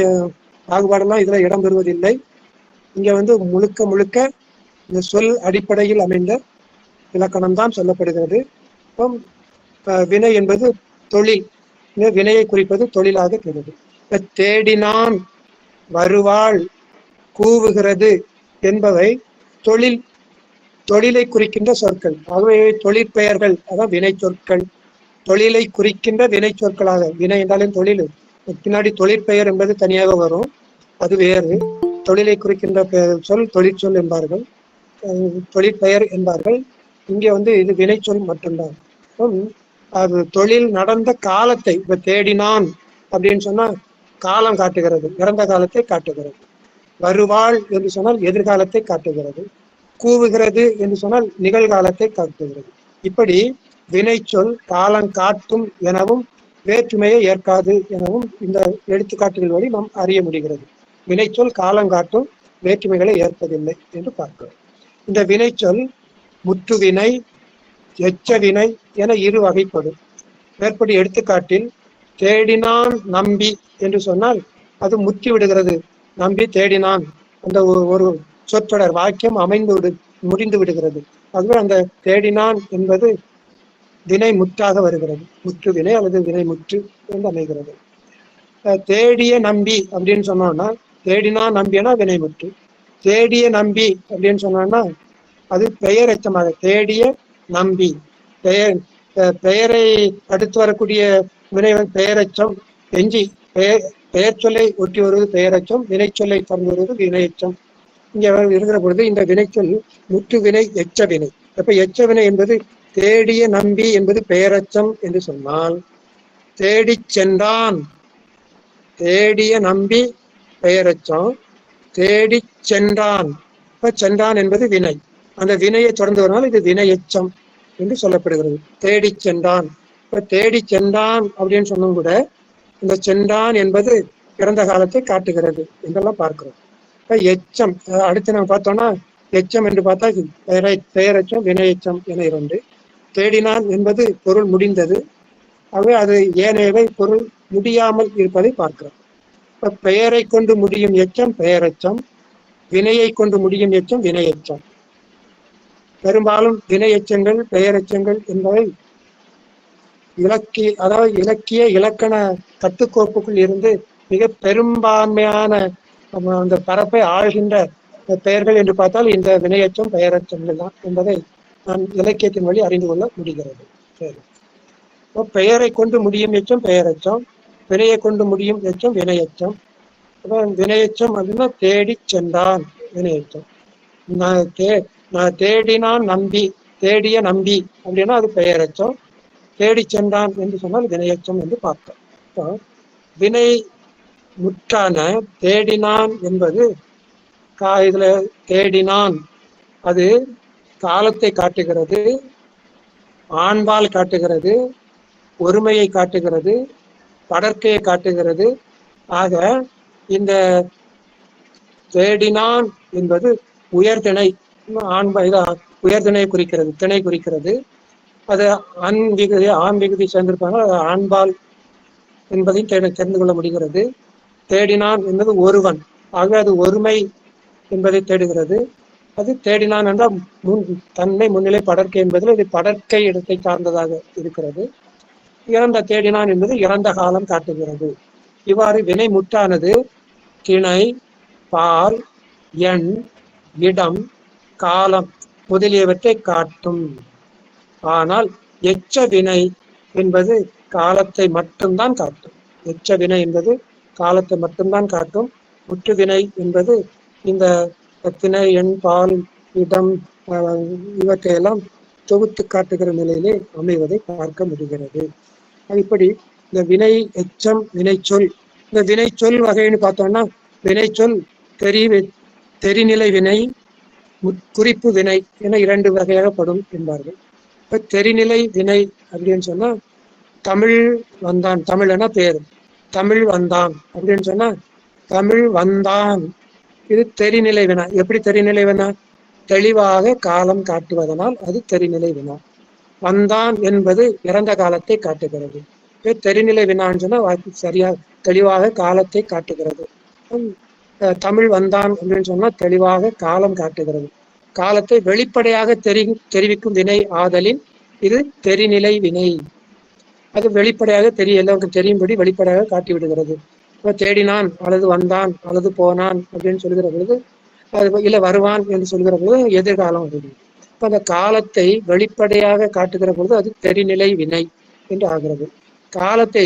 Speaker 2: பாகுபாடெல்லாம் இதுல இடம்பெறுவதில்லை. இங்க முழுக்க இந்த சொல் அடிப்படையில் அமைந்த இலக்கணம் தான் சொல்லப்படுகிறது. வினை என்பது தொழில், வினையை குறிப்பது தொழிலாக இருக்கிறது. தேடினான், வருவாள், கூவுகிறது என்பவை தொழிலை குறிக்கின்ற சொற்கள். ஆகவே தொழிற்பெயர்கள் அதான் வினை சொற்கள். தொழிலை குறிக்கின்ற வினை சொற்களாக, வினை என்றாலும் தொழில், பின்னாடி தொழிற்பெயர் என்பது தனியாக வரும், அது வேறு. தொழிலை குறிக்கின்ற சொல் தொழிற்சொல் என்பார்கள், தொழிற்பெயர் என்பார்கள். இங்கே இது வினைச்சொல் மட்டும்தான். அது தொழில் நடந்த காலத்தை இப்ப தேடினான் அப்படின்னு சொன்னா காலம் காட்டுகிறது, இறந்த காலத்தை காட்டுகிறது. வருவாள் என்று சொன்னால் எதிர்காலத்தை காட்டுகிறது. கூவுகிறது என்று சொன்னால் நிகழ்காலத்தை காட்டுகிறது. இப்படி வினைச்சொல் காலம் காட்டும் எனவும் வேற்றுமையை ஏற்காது எனவும் இந்த எடுத்துக்காட்டுகள் வழி நாம் அறிய முடிகிறது. வினைச்சொல் காலம் காட்டும், வேற்றுமைகளை ஏற்பதில்லை என்று பார்க்கிறோம். இந்த வினைச்சொல் முற்றுவினை, எச்ச வினை என இரு வகைப்படும். மேற்படி எடுத்துக்காட்டில் தேடினான் நம்பி என்று சொன்னால் அது முற்றி விடுகிறது, நம்பி தேடினான் அந்த ஒரு சொற்றொடர் வாக்கியம் முடிந்து விடுகிறது. அதுவே அந்த தேடினான் என்பது வினை முற்றாக வருகிறது. முற்று வினை அல்லது வினை முற்று என்று அமைகிறது. தேடிய நம்பி அப்படின்னு சொன்னோம்னா தேடினா நம்பினா வினை முற்று. தேடிய நம்பி அப்படின்னு சொன்னோம்னா அது பெயர் எச்சமாக தேடிய நம்பி. பெயரை அடுத்து வரக்கூடிய வினை பெயரெச்சம் எஞ்சி பெயர் சொல்லை ஒட்டி வருவது பெயரெச்சம், வினை சொல்லை சார்ந்து வருவது வினையச்சம். இங்க இருக்கிற பொழுது இந்த வினைச்சொல் முற்று வினை எச்ச வினை. அப்ப எச்ச வினை என்பது தேடிய நம்பி என்பது பெயரச்சம் என்று சொன்னால் தேடி சென்றான், தேடிய நம்பி பெயரச்சம், தேடி சென்றான். இப்ப சென்றான் என்பது வினை. அந்த வினையை தொடர்ந்து வரனால் இது வினை எச்சம் என்று சொல்லப்படுகிறது. தேடி சென்றான். இப்ப தேடி சென்றான் அப்படின்னு சொன்னும் கூட இந்த சென்றான் என்பது பிறந்த காலத்தை காட்டுகிறது என்றெல்லாம் பார்க்கிறோம். இப்ப எச்சம் அடுத்து நம்ம பார்த்தோம்னா எச்சம் என்று பார்த்தா பெயரெச்சம் வினையச்சம் என இரண்டு. தேடினான் என்பது பொருள் முடிந்தது. ஆகவே அது ஏனையவை பொருள் முடியாமல் இருப்பதை பார்க்கிறோம். இப்ப பெயரை கொண்டு முடியும் எச்சம் பெயரெச்சம், வினையை கொண்டு முடியும் எச்சம் வினையச்சம். பெரும்பாலும் வினையச்சங்கள் பெயரெச்சங்கள் என்பவை இலக்கிய இலக்கண கட்டுக்கோப்புக்குள் இருந்து மிக பெரும்பான்மையான அந்த பரப்பை ஆழ்கின்ற பெயர்கள் என்று பார்த்தால் இந்த வினையச்சம் பெயரச்சங்கள் தான் என்பதை நான் இலக்கியத்தின் வழி அறிந்து கொள்ள முடிகிறது. சரி, பெயரை கொண்டு முடியும் எச்சம் பெயரெச்சம், வினையை கொண்டு முடியும் எச்சம் வினையச்சம். வினையச்சம் அப்படின்னா தேடி சென்றான் வினையச்சம். நான் தேடினான் நம்பி, தேடிய நம்பி அப்படின்னா அது பெயரெச்சம். தேடி சென்றான் என்று சொன்னால் வினையச்சம் என்று பார்த்தோம். வினை முற்றான தேடினான் என்பது இதுல தேடினான் அது காலத்தை காட்டுகிறது, ஆண்பால் காட்டுகிறது, ஒருமையை காட்டுகிறது, படர்க்கையை காட்டுகிறது. ஆக இந்த தேடினான் என்பது உயர்திணை உயர்திணை குறிக்கிறது, திணை குறிக்கிறது. அது ஆண் விகுதி சேர்ந்திருப்பாங்க, ஆண்பால் என்பதையும் தெரிந்து கொள்ள முடிகிறது. தேடினான் என்பது ஒருவன், ஆகவே அது ஒருமை என்பதை தேடுகிறது. அது தேடினான் என்றால் தன்மை முன்னிலை படர்க்கை என்பதில் இது படர்க்கை இடத்தை சார்ந்ததாக இருக்கிறது. இறந்த தேடினான் என்பது இறந்த காலம் காட்டுகிறது. இவ்வாறு வினை முற்றானது திணை, பால், எண், இடம், காலம் முதலியவற்றை காட்டும். ஆனால் எச்ச வினை என்பது காலத்தை மட்டும்தான் காட்டும். எச்ச வினை என்பது காலத்தை மட்டும்தான் காட்டும். முற்று வினை என்பது இந்த திணை, எண், பால், இடம் இவற்றையெல்லாம் தொகுத்து காட்டுகிற நிலையிலே அமைவதை பார்க்க முடிகிறது. இப்படி இந்த வினை எச்சம் வினைச்சொல், இந்த வினைச்சொல் வகைன்னு பார்த்தோம்னா வினைச்சொல் தெரிநிலை வினை, குறிப்பு வினை என இரண்டு வகையாகப்படும் என்பார்கள். இப்ப தெரிநிலை வினை அப்படின்னு சொன்னா தமிழ் வந்தான், தமிழ்னா பேரு, தமிழ் வந்தான் அப்படின்னு சொன்னா தமிழ் வந்தான், இது தெரிநிலை வினா. எப்படி தெரிநிலை வினா? தெளிவாக காலம் காட்டுவதனால் அது தெரிநிலை வினா. வந்தான் என்பது இறந்த காலத்தை காட்டுகிறது. தெரிநிலை வினான்னு சொன்னா சரியா தெளிவாக காலத்தை காட்டுகிறது. தமிழ் வந்தான் அப்படின்னு சொன்னா தெளிவாக காலம் காட்டுகிறது. காலத்தை வெளிப்படையாக தெரிவிக்கும் வினை ஆதலின் இது தெரிநிலை வினை. அது வெளிப்படையாக எல்லாருக்கும் தெரியும்படி வெளிப்படையாக காட்டிவிடுகிறது. தேடினான் அல்லது வந்தான் அல்லது போனான் அப்படின்னு சொல்கிற பொழுது, இல்ல வருவான் என்று சொல்கிற பொழுது எதிர்காலம் வருது. இப்ப அந்த காலத்தை வெளிப்படையாக காட்டுகிற பொழுது அது தெரிநிலை வினை என்று ஆகிறது. காலத்தை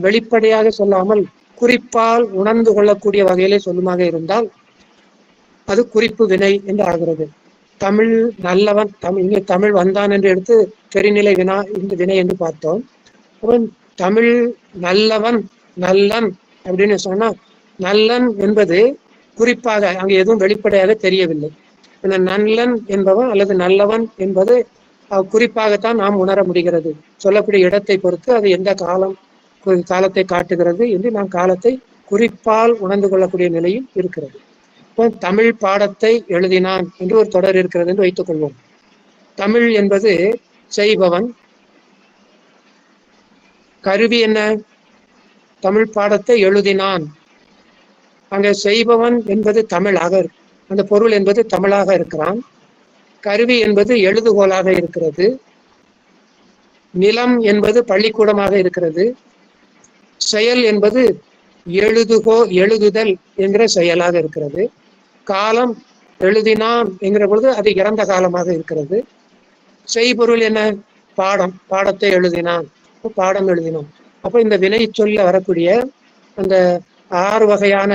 Speaker 2: வெளிப்படையாக சொல்லாமல் குறிப்பால் உணர்ந்து கொள்ளக்கூடிய வகையிலே சொல்லுமாக இருந்தால் அது குறிப்பு வினை என்று ஆகிறது. தமிழ் நல்லவன், இங்கே தமிழ் வந்தான் என்று எடுத்து தெரிநிலை வினா இந்த வினை என்று பார்த்தோம். தமிழ் நல்லவன் நல்லன் அப்படின்னு சொன்னா நல்லன் என்பது குறிப்பாக அங்கு எதுவும் வெளிப்படையாக தெரியவில்லை. இந்த நல்லன் என்பவன் அல்லது நல்லவன் என்பது குறிப்பாகத்தான் நாம் உணர முடிகிறது. சொல்லக்கூடிய இடத்தை பொறுத்து அது எந்த காலத்தை காட்டுகிறது என்று நாம் காலத்தை குறிப்பால் உணர்ந்து கொள்ளக்கூடிய நிலையில் இருக்கிறது. தமிழ் பாடத்தை எழுதினான் என்று ஒரு தொடர் இருக்கிறது என்று வைத்துக் கொள்வோம். தமிழ் என்பது செய்பவன், கருவி என்ன? தமிழ் பாடத்தை எழுதினான். அங்க செய்பவன் என்பது தமிழாக அந்த பொருள் என்பது தமிழாக இருக்கிறான். கருவி என்பது எழுதுகோலாக இருக்கிறது. நிலம் என்பது பள்ளிக்கூடமாக இருக்கிறது. செயல் என்பது எழுதுதல் என்கிற செயலாக இருக்கிறது. காலம் எழுதினான் என்கிற பொழுது அது இறந்த காலமாக இருக்கிறது. செய்பொருள் என்ன? பாடத்தை எழுதினான், பாடம் எழுதினான். அப்ப இந்த வினை சொல்ல வரக்கூடிய அந்த 6 வகையான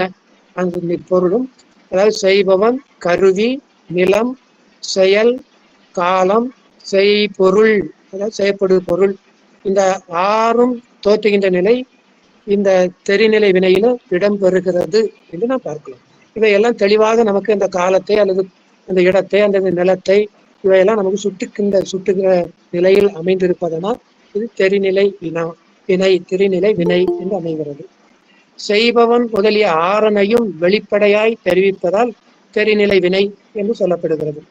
Speaker 2: அந்த பொருளும், அதாவது செய்பவன், கருவி, நிலம், செயல், காலம், செய்பொருள், அதாவது செய்யப்படு பொருள், இந்த 6ம் தோற்றுகின்ற நிலை இந்த தெரிநிலை வினையில இடம்பெறுகிறது என்று நாம் பார்க்கலாம். இவையெல்லாம் தெளிவாக நமக்கு அந்த காலத்தை அல்லது அந்த இடத்தை அல்லது நிலத்தை இவையெல்லாம் நமக்கு சுட்டுகிற நிலையில் அமைந்திருப்பதனால் இது தெரிநிலை தெரிநிலை வினை என்று அமைகிறது. செய்பவன் முதலிய ஆறனையும் வெளிப்படையாய் தெரிவிப்பதால் தெரிநிலை வினை என்று சொல்லப்படுகிறது.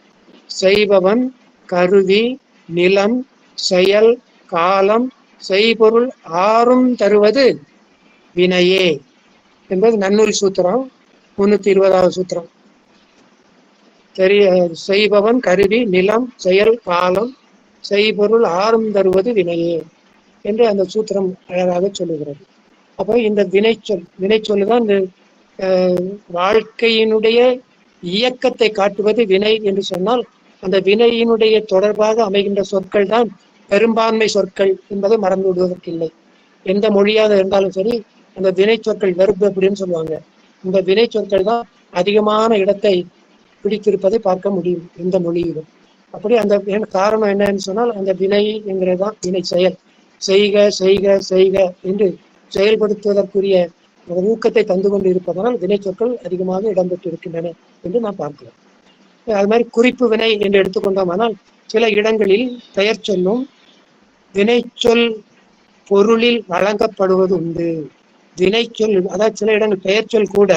Speaker 2: செய்பவன், கருவி, நிலம், செயல், காலம், செய்பொருள் 6ம் தருவது வினையே என்பது நன்னூல் சூத்திரம், 320வது சூத்திரம். செய்பவன், கருவி, நிலம், செயல், காலம், செய்பொருள் 6ம் தருவது வினையே என்று அந்த சூத்திரம் அழகாக சொல்லுகிறது. அப்போ இந்த வினைச்சொல்லுதான் இந்த வாழ்க்கையினுடைய இயக்கத்தை காட்டுவது வினை என்று சொன்னால், அந்த வினையினுடைய தொடர்பாக அமைகின்ற சொற்கள் தான் பெரும்பான்மை சொற்கள் என்பதை மறந்து விடுவதற்கில்லை. எந்த மொழியாக இருந்தாலும் சரி, அந்த வினை சொற்கள் வெர்பு அப்படின்னு சொல்லுவாங்க. இந்த வினை சொற்கள் தான் அதிகமான இடத்தை பிடித்திருப்பதை பார்க்க முடியும் எந்த மொழியிலும். அப்படி அந்த காரணம் என்னன்னு சொன்னால், அந்த வினை என்கிறதான் வினை செயல். செய்க செய்க செய்க என்று செயல்படுத்துவதற்குரிய ஊக்கத்தை தந்து கொண்டு இருப்பதனால் வினை சொற்கள் அதிகமாக இடம்பெற்று இருக்கின்றன என்று நாம் பார்க்கலாம். அது மாதிரி குறிப்பு வினை என்று எடுத்துக்கொண்டோமானால், சில இடங்களில் பெயர் சொல்லும் வினைச்சொல் பொருளில் வழங்கப்படுவது உண்டு. வினைச்சொல், அதாவது சில இடங்கள் பெயர் சொல் கூட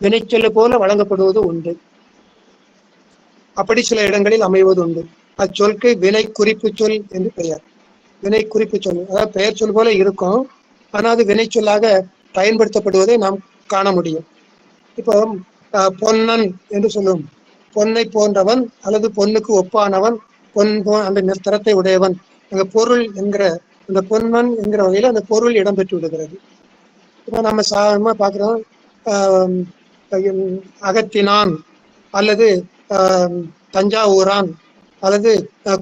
Speaker 2: வினைச்சொல்லு போல வழங்கப்படுவது உண்டு. அப்படி சில இடங்களில் அமைவது உண்டு. அச்சொல்க்கு வினை குறிப்பு சொல் என்று பெயர். வினை குறிப்பு சொல், அதாவது பெயர் சொல் போல இருக்கும், ஆனால் அது வினை சொல்லாக பயன்படுத்தப்படுவதை நாம் காண முடியும். இப்போ பொன்னன் என்று சொல்லும், பொன்னை போன்றவன் அல்லது பொன்னுக்கு ஒப்பானவன், அந்த நிறத்தை உடையவன். அங்க பொருள் என்கிற அந்த பொன்னன் என்கிற வகையில் அந்த பொருள் இடம்பெற்று விடுகிறது. இப்போ நம்ம சாதாரணமா பார்க்கிறோம், அகத்தினான் அல்லது தஞ்சாவூரான் அல்லது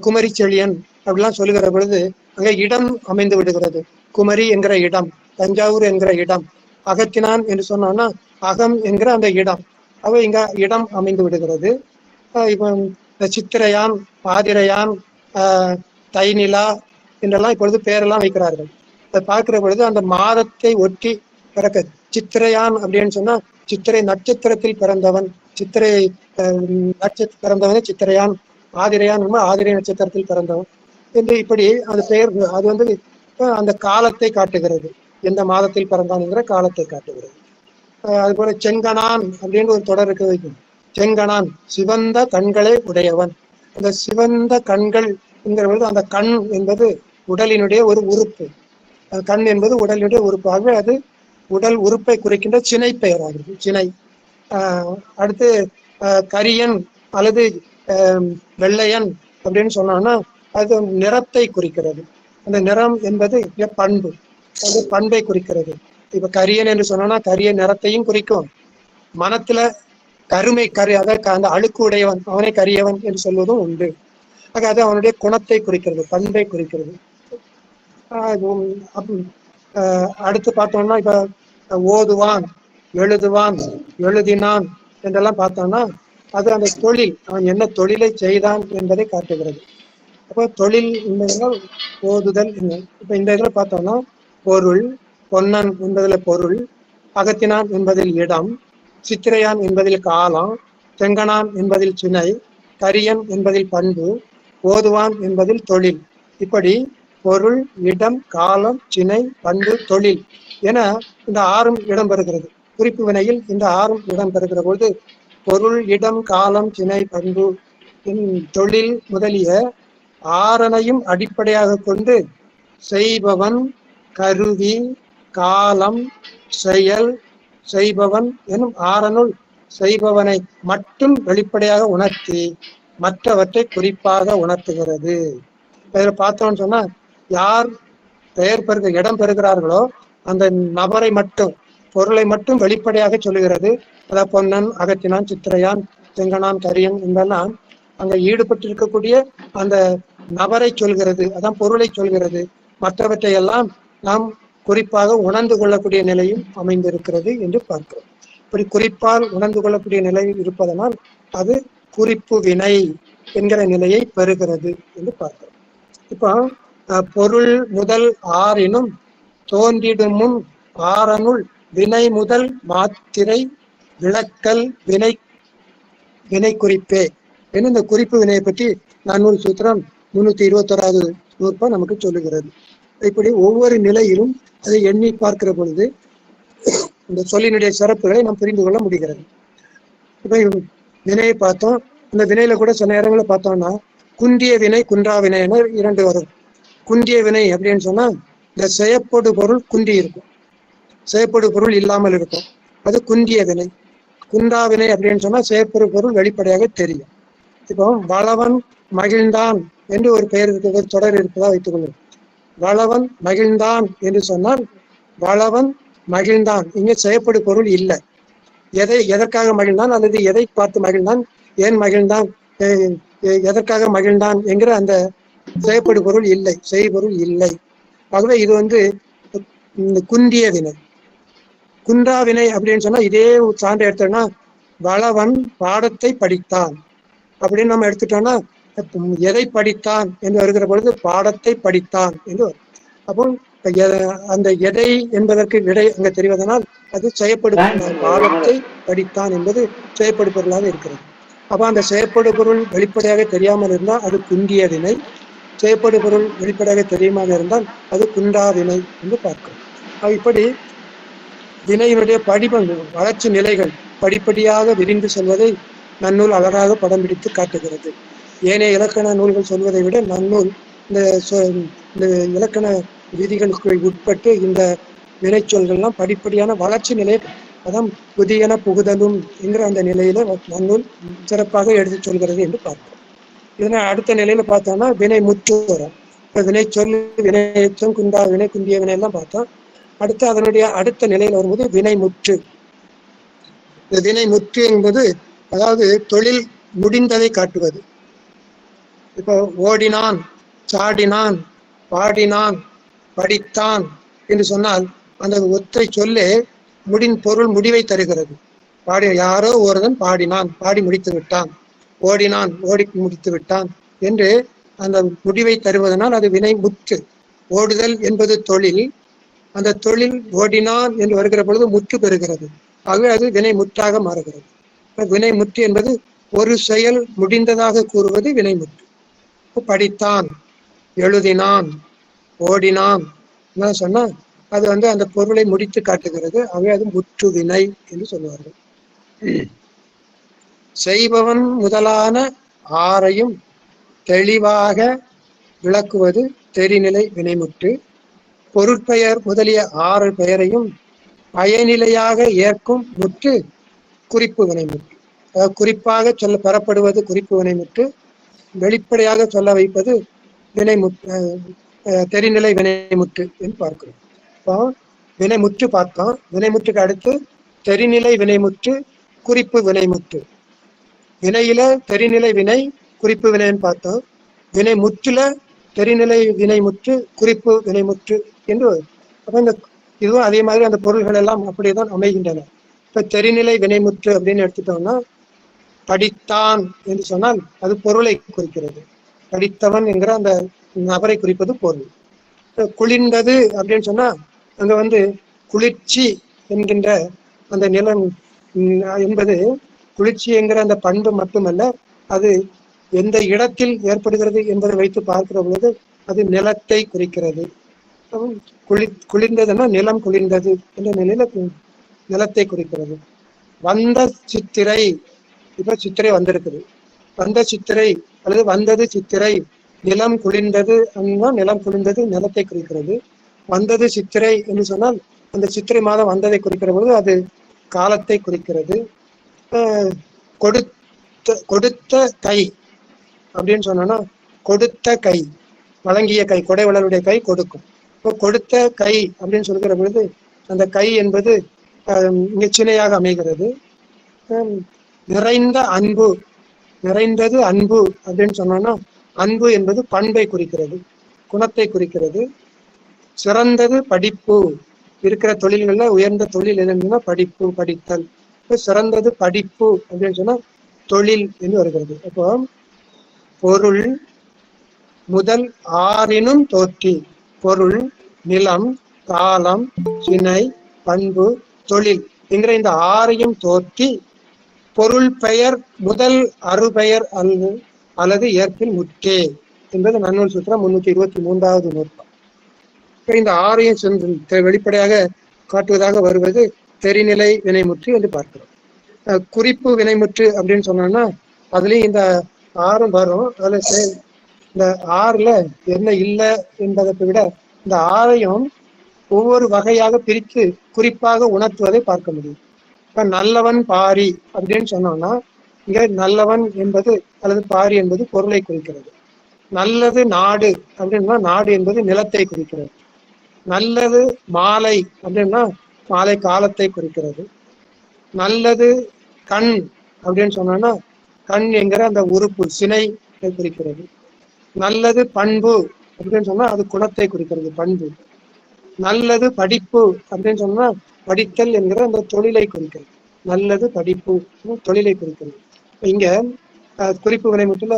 Speaker 2: குமரி செழியன் அப்படிலாம் சொல்லுகிற பொழுது அங்கே இடம் அமைந்து விடுகிறது. குமரி என்கிற இடம், தஞ்சாவூர் என்கிற இடம், அகத்தினான் என்று சொன்னோம்னா அகம் என்கிற அந்த இடம், அவ இங்க இடம் அமைந்து விடுகிறது. இப்போ சித்திரையான், ஆதிரையான், தைநிலா என்றெல்லாம் இப்பொழுது பேரெல்லாம் வைக்கிறார்கள். அதை பார்க்கிற பொழுது அந்த மாதத்தை ஒட்டி பிறக்க சித்திரையான் அப்படின்னு சொன்னா சித்திரை நட்சத்திரத்தில் பிறந்தவன், சித்திரை நட்சத்திரம் பிறந்தவனே சித்திரையான். ஆதிரையான் ஆதிரை நட்சத்திரத்தில் பிறந்தவன் என்று இப்படி அந்த பெயர், அது வந்து அந்த காலத்தை காட்டுகிறது, எந்த மாதத்தில் பிறந்தான் என்கிற காலத்தை காட்டுகிறது. அது போல செங்கனான் அப்படின்னு ஒரு தொடர் இருக்க வைக்கும். செங்கனான் சிவந்த கண்களை உடையவன். அந்த சிவந்த கண்கள் என்கிற பொழுது அந்த கண் என்பது உடலினுடைய ஒரு உறுப்பு. கண் என்பது உடலினுடைய உறுப்பாக அது உடல் உறுப்பை குறிக்கின்ற சினை பெயராகிறது. சினை. அடுத்து கரியன் அல்லது வெள்ளையன் அப்படின்னு சொன்னோம்னா அது நிறத்தை குறிக்கிறது. அந்த நிறம் என்பது பண்பு, அது பண்பை குறிக்கிறது. இப்ப கரியன் என்று சொன்னோம்னா கரிய நிறத்தையும் குறிக்கும், மனத்துல கருமை அதாவது அந்த அழுக்கு உடையவன் அவனை கரியவன் என்று சொல்வதும் உண்டு. ஆக அது அவனுடைய குணத்தை குறிக்கிறது, பண்பை குறிக்கிறது. அடுத்து பார்த்தோம்னா இப்ப ஓதுவான், எழுதுவான், எழுதினான் என்றெல்லாம் பார்த்தோம்னா அது அந்த தொழில், அவன் என்ன தொழிலை செய்தான் என்பதை காட்டுகிறது. அப்போ தொழில் என்பதனால் ஓதுதல். இப்ப இந்த இதுல பார்த்தோம்னா பொருள், பொன்னன் என்பதுல பொருள், அகத்தினான் என்பதில் இடம், சித்திரையான் என்பதில் காலம், செங்கனான் என்பதில் சினை, கரியன் என்பதில் பண்பு, ஓதுவான் என்பதில் தொழில். இப்படி பொருள், இடம், காலம், சினை, பண்பு, தொழில் என இந்த 6ம் இடம்பெறுகிறது. குறிப்பு வினையில் இந்த 6ம் இடம்பெறுகிற பொழுது பொருள், இடம், காலம், சினை, பண்பு, தொழில் முதலிய 6னையும் அடிப்படையாக கொண்டு செய்பவன், கருவி, காலம், செயல், செய்பவன் எனும் ஆறனுள் செய்பவனை மட்டும் வெளிப்படையாக உணர்த்தி மற்றவற்றை குறிப்பாக உணர்த்துகிறது. இதில் பார்த்தோம்னு சொன்னா, யார் பெயர் பெறுக இடம் பெறுகிறார்களோ அந்த நபரை மட்டும், பொருளை மட்டும் வெளிப்படையாக சொல்லுகிறது. அதாவது பொன்னன், அகத்தினான், சித்திரையான், செங்கனான், கரியன் என்பெல்லாம் அங்க ஈடுபட்டிருக்கக்கூடிய அந்த நபரை சொல்கிறது, அதான் பொருளை சொல்கிறது. மற்றவற்றை எல்லாம் நாம் குறிப்பாக உணர்ந்து கொள்ளக்கூடிய நிலையும் அமைந்திருக்கிறது என்று பார்க்கிறோம். இப்படி குறிப்பால் உணர்ந்து கொள்ளக்கூடிய நிலை இருப்பதனால் அது குறிப்பு வினை என்கிற நிலையை பெறுகிறது என்று பார்க்கிறோம். இப்போ பொருள் முதல் ஆறினும் தோன்றிடும் முன் ஆறனுள் வினை முதல் மாத்திரை விளக்கல் வினை வினை குறிப்பே என்று இந்த குறிப்பு வினையை பற்றி நன்னூல் சூத்திரம் 321வது நூற்பா நமக்கு சொல்லுகிறது. இப்படி ஒவ்வொரு நிலையிலும் அதை எண்ணி பார்க்கிற பொழுது இந்த சொல்லினுடைய சிறப்புகளை நாம் புரிந்து கொள்ள முடிகிறது. இப்ப வினையை பார்த்தோம். இந்த வினையில கூட சில நேரங்களில் பார்த்தோம்னா குன்றிய வினை, குன்றா வினை என இரண்டு வரும். குன்றிய வினை அப்படின்னு சொன்னா இந்த செய்யப்படு பொருள் குன்றி இருக்கும், செய்யப்படு பொருள் இல்லாமல் இருக்கும், அது குன்றிய வினை. குன்றா வினை அப்படின்னு சொன்னா செய்யப்படு பொருள் வெளிப்படையாக தெரியும். இப்போ வளவன் மகிழ்ந்தான் என்று ஒரு பெயர் இருக்கிற தொடர் இருப்பதா வைத்துக் கொள்ளும். வளவன் மகிழ்ந்தான் என்று சொன்னால் வளவன் மகிழ்ந்தான், இங்கே செய்யப்படு பொருள் இல்லை. எதற்காக மகிழ்ந்தான் அல்லது எதை பார்த்து மகிழ்ந்தான், ஏன் மகிழ்ந்தான், எதற்காக மகிழ்ந்தான் என்கிற அந்த செய்யப்படு பொருள் இல்லை, செய்பொருள் இல்லை. ஆகவே இது குன்றிய வினை. குன்றா வினை அப்படின்னு சொன்னா இதே சான்று எடுத்தோம்னா வளவன் பாடத்தை படித்தான் அப்படின்னு நம்ம எடுத்துட்டோம்னா எதை படித்தான் என்று வருகிற பொழுது பாடத்தை படித்தான் என்று வரும். அப்போ அந்த எதை என்பதற்கு விடை அங்க தெரிவதனால் அது செய்யப்படு பாடத்தை படித்தான் என்பது செய்யப்படு பொருளாக இருக்கிறது. அப்ப அந்த செய்யப்படு பொருள் வெளிப்படையாக தெரியாமல் இருந்தால் அது குன்றிய வினை, செய்யப்படு பொருள் வெளிப்படையாக தெரியாமல் இருந்தால் அது குன்றா வினை என்று பார்க்கிறோம். இப்படி வினையினுடைய படிவங்கள், வளர்ச்சி நிலைகள் படிப்படியாக விரிந்து செல்வதை நன்னூல் அழகாக படம் பிடித்து காட்டுகிறது. ஏனைய இலக்கண நூல்கள் சொல்வதை விட நன்னூல் இந்த இலக்கண விதிகளுக்கு உட்பட்டு இந்த வினைச்சொல்கள்லாம் படிப்படியான வளர்ச்சி நிலை, அதான் புதியன புகுதலும் என்கிற அந்த நிலையில நன்னூல் சிறப்பாக எடுத்து சொல்கிறது என்று பார்க்கிறோம். இதனை அடுத்த நிலையில பார்த்தோம்னா வினை முற்று வரும். இப்ப வினை சொல், வினைச்சம், குண்டா வினை, குந்திய வினை எல்லாம் பார்த்தோம். அடுத்து அதனுடைய அடுத்த நிலையில் வரும்போது வினை முற்று. இந்த வினை முற்று என்பது அதாவது தொழில் முடிந்ததை காட்டுவது. இப்போ ஓடினான், சாடினான், பாடினான், படித்தான் என்று சொன்னால் அந்த ஒற்றை சொல்லே பொருள் முடிவை தருகிறது. யாரோ ஒருவன் பாடினான், பாடி முடித்து விட்டான், ஓடினான், ஓடி முடித்து விட்டான் என்று அந்த முடிவை தருவதனால் அது வினை முற்று. ஓடுதல் என்பது தொழில், அந்த தொழில் ஓடினான் என்று வருகிற பொழுது முற்று பெறுகிறது. ஆகவே அது வினை முற்றாக மாறுகிறது. வினை முற்று என்பது ஒரு செயல் முடிந்ததாக கூறுவது வினை முற்று. படித்தான், எழுதினான், ஓடினான் சொன்னா அது அந்த பொருளை முடித்து காட்டுகிறது. ஆகவே அது முற்று வினை என்று சொல்வார்கள். செய்பவன் முதலான ஆறையும் தெளிவாக விளக்குவது தெரிநிலை வினைமுற்று. பொருட்பெயர் முதலிய 6 பெயரையும் பயனிலையாக ஏற்கும் முற்று குறிப்பு வினைமுற்று. குறிப்பாக சொல்ல பெறப்படுவது குறிப்பு வினைமுற்று, வெளிப்படையாக சொல்ல வைப்பது வினைமுற்று, தெரிநிலை வினைமுற்று என்று பார்க்கிறோம். இப்போ வினைமுற்று பார்த்தோம். வினைமுற்றுக்கு அடுத்து தெரிநிலை வினைமுற்று, குறிப்பு வினைமுற்று. வினையில தெரிநிலை வினை, குறிப்பு வினைன்னு பார்த்தோம். வினை முற்றுல தெரிநிலை வினைமுற்று, குறிப்பு வினைமுற்று என்று. அப்ப இதுவும் அதே மாதிரி அந்த பொருள்கள் எல்லாம் அப்படியேதான் அமைகின்றன. இப்ப தெரிநிலை வினைமுற்று அப்படின்னு எடுத்துட்டோம்னா படித்தான் என்று சொன்னால் அது பொருளை குறிக்கிறது. படித்தவன் என்கிற அந்த நபரை குறிப்பது பொருள். குளிர்ந்தது அப்படின்னு சொன்னா அங்க குளிர்ச்சி என்கின்ற அந்த நிலம் என்பது குளிர்ச்சி என்கிற அந்த பண்பு மட்டுமல்ல, அது எந்த இடத்தில் ஏற்படுகிறது என்பதை வைத்து பார்க்கிற பொழுது அது நிலத்தை குறிக்கிறது. குளிர்ந்ததுன்னா நிலம் குளிர்ந்தது என்ற நிலையில நிலத்தை குறிக்கிறது. வந்த சித்திரை, இப்ப சித்திரை வந்திருக்குது, வந்த சித்திரை அல்லது வந்தது சித்திரை, நிலம் குளிர்ந்தது நிலம் குளிர்ந்தது நிலத்தை குறிக்கிறது. வந்தது சித்திரை என்று சொன்னால் அந்த சித்திரை மாதம் வந்ததை குறிக்கிற பொழுது அது காலத்தை குறிக்கிறது. கொடுத்த கொடுத்த கை அப்படின்னு சொன்னோம்னா கொடுத்த கை, வழங்கிய கை, கொடைவளருடைய கை கொடுக்கும். இப்போ கொடுத்த கை அப்படின்னு சொல்கிற பொழுது அந்த கை என்பது நிச்சனையாக அமைகிறது. நிறைந்த அன்பு, நிறைந்தது அன்பு அப்படின்னு சொன்னோம்னா அன்பு என்பது பண்பை குறிக்கிறது, குணத்தை குறிக்கிறது. சிறந்தது படிப்பு, இருக்கிற தொழில்கள்ல உயர்ந்த தொழில் என்னன்னா படிப்பு, படித்தல். சிறந்தது படிப்பு அப்படின்னு சொன்னா தொழில் என்று வருகிறது. அப்போ பொருள் முதல் ஆறினும் தோற்றி, பொருள், நிலம், காலம், சினை, பண்பு, தொழில் என்கிற இந்த ஆறையும் தோற்றி பொருள் பெயர் முதல் அறுபெயர் அல்லது ஏற்பில் முற்றே என்பது நன்னூல் சூத்திரம் 323வது நூற்பால். இந்த ஆறையும் சென்று வெளிப்படையாக காட்டுவதாக வருவது தெரிநிலை வினைமுற்று என்று பார்க்கிறோம். குறிப்பு வினைமுற்று அப்படின்னு சொன்னோம்னா அதுலயும் இந்த ஆறும் வரும். அதுல இந்த ஆறுல என்ன இல்லை என்பதை விட இந்த ஆறையும் ஒவ்வொரு வகையாக பிரித்து குறிப்பாக உணர்த்துவதை பார்க்க முடியும். இப்ப நல்லவன் பாரி அப்படின்னு சொன்னோம்னா இங்க நல்லவன் என்பது அல்லது பாரி என்பது பொருளை குறிக்கிறது. நல்லது நாடு அப்படின்னா நாடு என்பது நிலத்தை குறிக்கிறது. நல்லது மாலை அப்படின்னா மாலை காலத்தை குறிக்கிறது. நல்லது கண் அப்படின்னு சொன்னோம்னா கண் என்கிற அந்த உறுப்பு சினை குறிக்கிறது. நல்லது பண்பு அப்படின்னு சொன்னா அது குணத்தை குறிக்கிறது, பண்பு. நல்லது படிப்பு அப்படின்னு சொன்னா படித்தல் என்கிற அந்த தொழிலை குறிக்கிறது. நல்லது படிப்பு தொழிலை குறிக்கிறது. இங்க குறிப்பு வினைமுற்றுல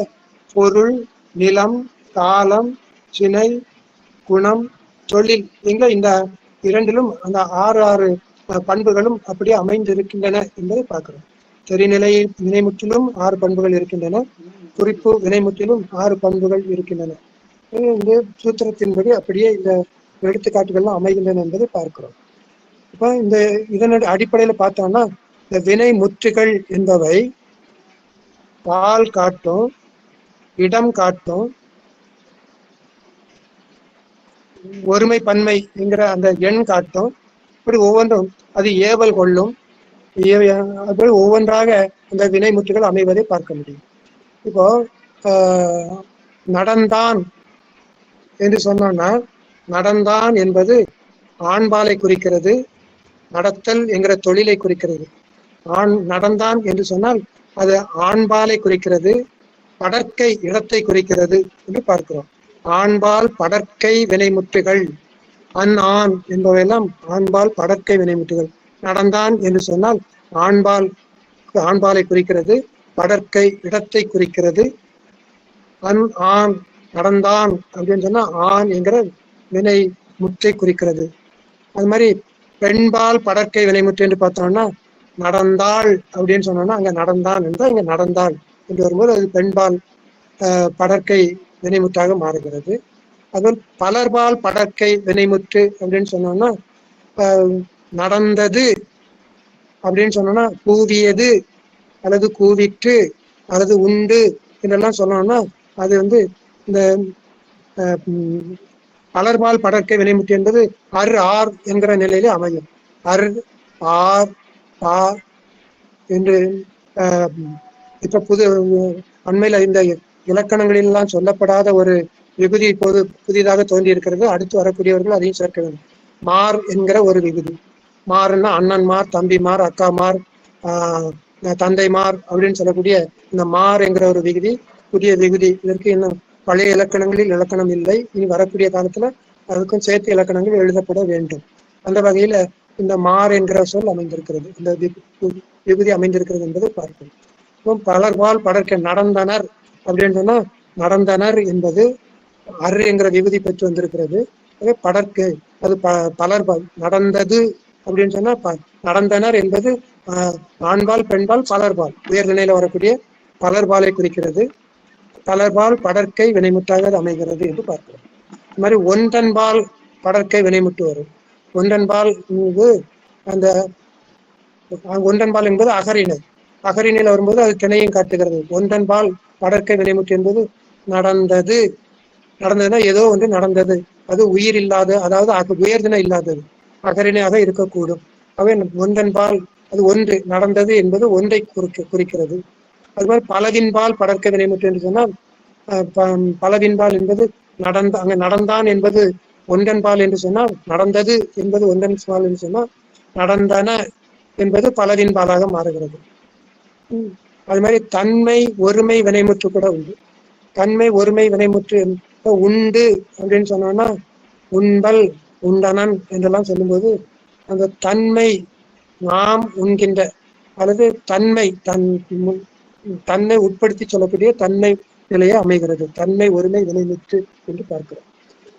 Speaker 2: பொருள், நிலம், காலம், சினை, குணம், தொழில் எங்க இந்த இரண்டிலும் அந்த ஆறு பண்புகளும் அப்படியே அமைந்திருக்கின்றன என்பதை பார்க்கிறோம். தெரிநிலை வினைமுற்றிலும் 6 பண்புகள் இருக்கின்றன, குறிப்பு வினைமுற்றிலும் 6 பண்புகள் இருக்கின்றன. இந்த சூத்திரத்தின்படி அப்படியே இந்த எடுத்துக்காட்டுகள்லாம் அமைகின்றன என்பதை பார்க்கிறோம். இப்ப இந்த இதனுடைய அடிப்படையில பார்த்தோம்னா இந்த வினை முற்றுகள் என்பவை பால் காட்டும், இடம் காட்டும், ஒருமை பன்மை என்கிற அந்த எண் காட்டும். இப்படி ஒவ்வொன்றும் அது ஏவல் கொள்ளும். ஒவ்வொன்றாக அந்த வினை முற்றுகள் அமைவதை பார்க்க முடியும். இப்போ நடந்தான் என்று சொன்னோம்னா நடந்தான் என்பது ஆண்பாலை குறிக்கிறது, நடத்தல் என்கிற தொழிலை குறிக்கிறது. நடந்தான் என்று சொன்னால் அது ஆண்பாலை குறிக்கிறது, படற்கை இடத்தை குறிக்கிறது என்று பார்க்கிறோம். ஆண்பால் படற்கை வினைமுற்றுகள், ஆண் என்பவையெல்லாம் ஆண்பால் படற்கை வினைமுற்றுகள். நடந்தான் என்று சொன்னால் ஆண்பாலை குறிக்கிறது, படற்கை இடத்தை குறிக்கிறது. ஆண் நடந்தான் அப்படின்னு சொன்னா ஆண் என்கிற வினை முற்றை குறிக்கிறது. அது மாதிரி பெண்பால் படற்கை வினைமுற்று என்று பார்த்தோம்னா நடந்தாள் அப்படின்னு சொன்னோம்னா அங்க நடந்தான் என்றால் இங்க நடந்தாள் என்று வரும்போது அது பெண்பால் படற்கை வினைமுற்றாக மாறுகிறது. அதுபோல் பலர்பால் படற்கை வினைமுற்று அப்படின்னு சொன்னோம்னா நடந்தது அப்படின்னு சொன்னோம்னா கூவியது அல்லது கூவிற்று அல்லது உண்டு என்றெல்லாம் சொன்னோம்னா அது இந்த பலர்பால் படற்கை வினைமுற்று என்பது ஆர் என்கிற நிலையிலே அமையும். ஆர் பா என்று இப்ப அண்மையில இந்த இலக்கணங்களிலெல்லாம் சொல்லப்படாத ஒரு விகுதி இப்போது புதிதாக தோன்றி இருக்கிறது. அடுத்து வரக்கூடியவர்கள் அதையும் சேர்க்க வேண்டும். மார் என்கிற ஒரு விகுதி. மாறுன்னா அண்ணன்மார், தம்பிமார், அக்காமார், தந்தைமார் அப்படின்னு சொல்லக்கூடிய இந்த மார் என்கிற ஒரு விகுதி புதிய விகுதி. இதற்கு இன்னும் பழைய இலக்கணங்களில் இலக்கணம் இல்லை. இனி வரக்கூடிய காலத்துல அதுக்கும் சேர்த்து இலக்கணங்கள் எழுதப்பட வேண்டும். அந்த வகையில இந்த மார் என்கிற சொல் அமைந்திருக்கிறது, இந்த விகுதி அமைந்திருக்கிறது என்பதை பார்க்கணும். பலர்பால் படற்கை நடந்தனர் அப்படின்னு சொன்னா நடந்தனர் என்பது என்கிற விகுதி பெற்று வந்திருக்கிறது. படற்கை அது பலர்பால். நடந்தது அப்படின்னு சொன்னா நடந்தனர் என்பது ஆண்பால் பெண்பால் பலர்பால் உயர்நிலையில வரக்கூடிய பலர்பாலை குறிக்கிறது. பலர்பால் படற்கை வினைமுற்றாக அமைகிறது என்று பார்க்கிறோம். இது மாதிரி ஒன்றன்பால் படற்கை வினைமுற்று வரும். ஒன்றன்பால் அந்த ஒன்றன்பால் என்பது அகரிணை. அகரிணையில் வரும்போது அது திணையும் காட்டுகிறது. ஒன்றன்பால் படற்கை வினைமுற்று என்பது நடந்தது. நடந்ததுன்னா ஏதோ ஒன்று நடந்தது, அது உயிர் இல்லாத, அதாவது உயர்தினை இல்லாதது, அகரிணையாக இருக்கக்கூடும். அவை ஒன்றன்பால் அது ஒன்று நடந்தது என்பது ஒன்றை குறிக்கிறது. அது மாதிரி பலவின்பால் படர்க்க வினைமுற்று என்று சொன்னால் பலவின்பால் என்பது அங்க நடந்தான் என்பது ஒன்றன்பால் என்று சொன்னால், நடந்தது என்பது ஒன்றன் பால் என்று சொன்னால், நடந்தன என்பது பலவின்பாலாக மாறுகிறது. அது மாதிரி தன்மை ஒருமை வினைமுற்று கூட உண்டு. தன்மை ஒருமை வினைமுற்று உண்டு அப்படின்னு சொன்னோம்னா உண்பல் உண்டனன் என்றெல்லாம் சொல்லும்போது அந்த தன்மை நாம் உண்கின்ற அல்லது தன்மை தன்னை உட்படுத்தி சொல்லக்கூடிய தன்மை நிலையை அமைகிறது. தன்மை ஒருமை வினைமுற்று என்று பார்க்கிறோம்.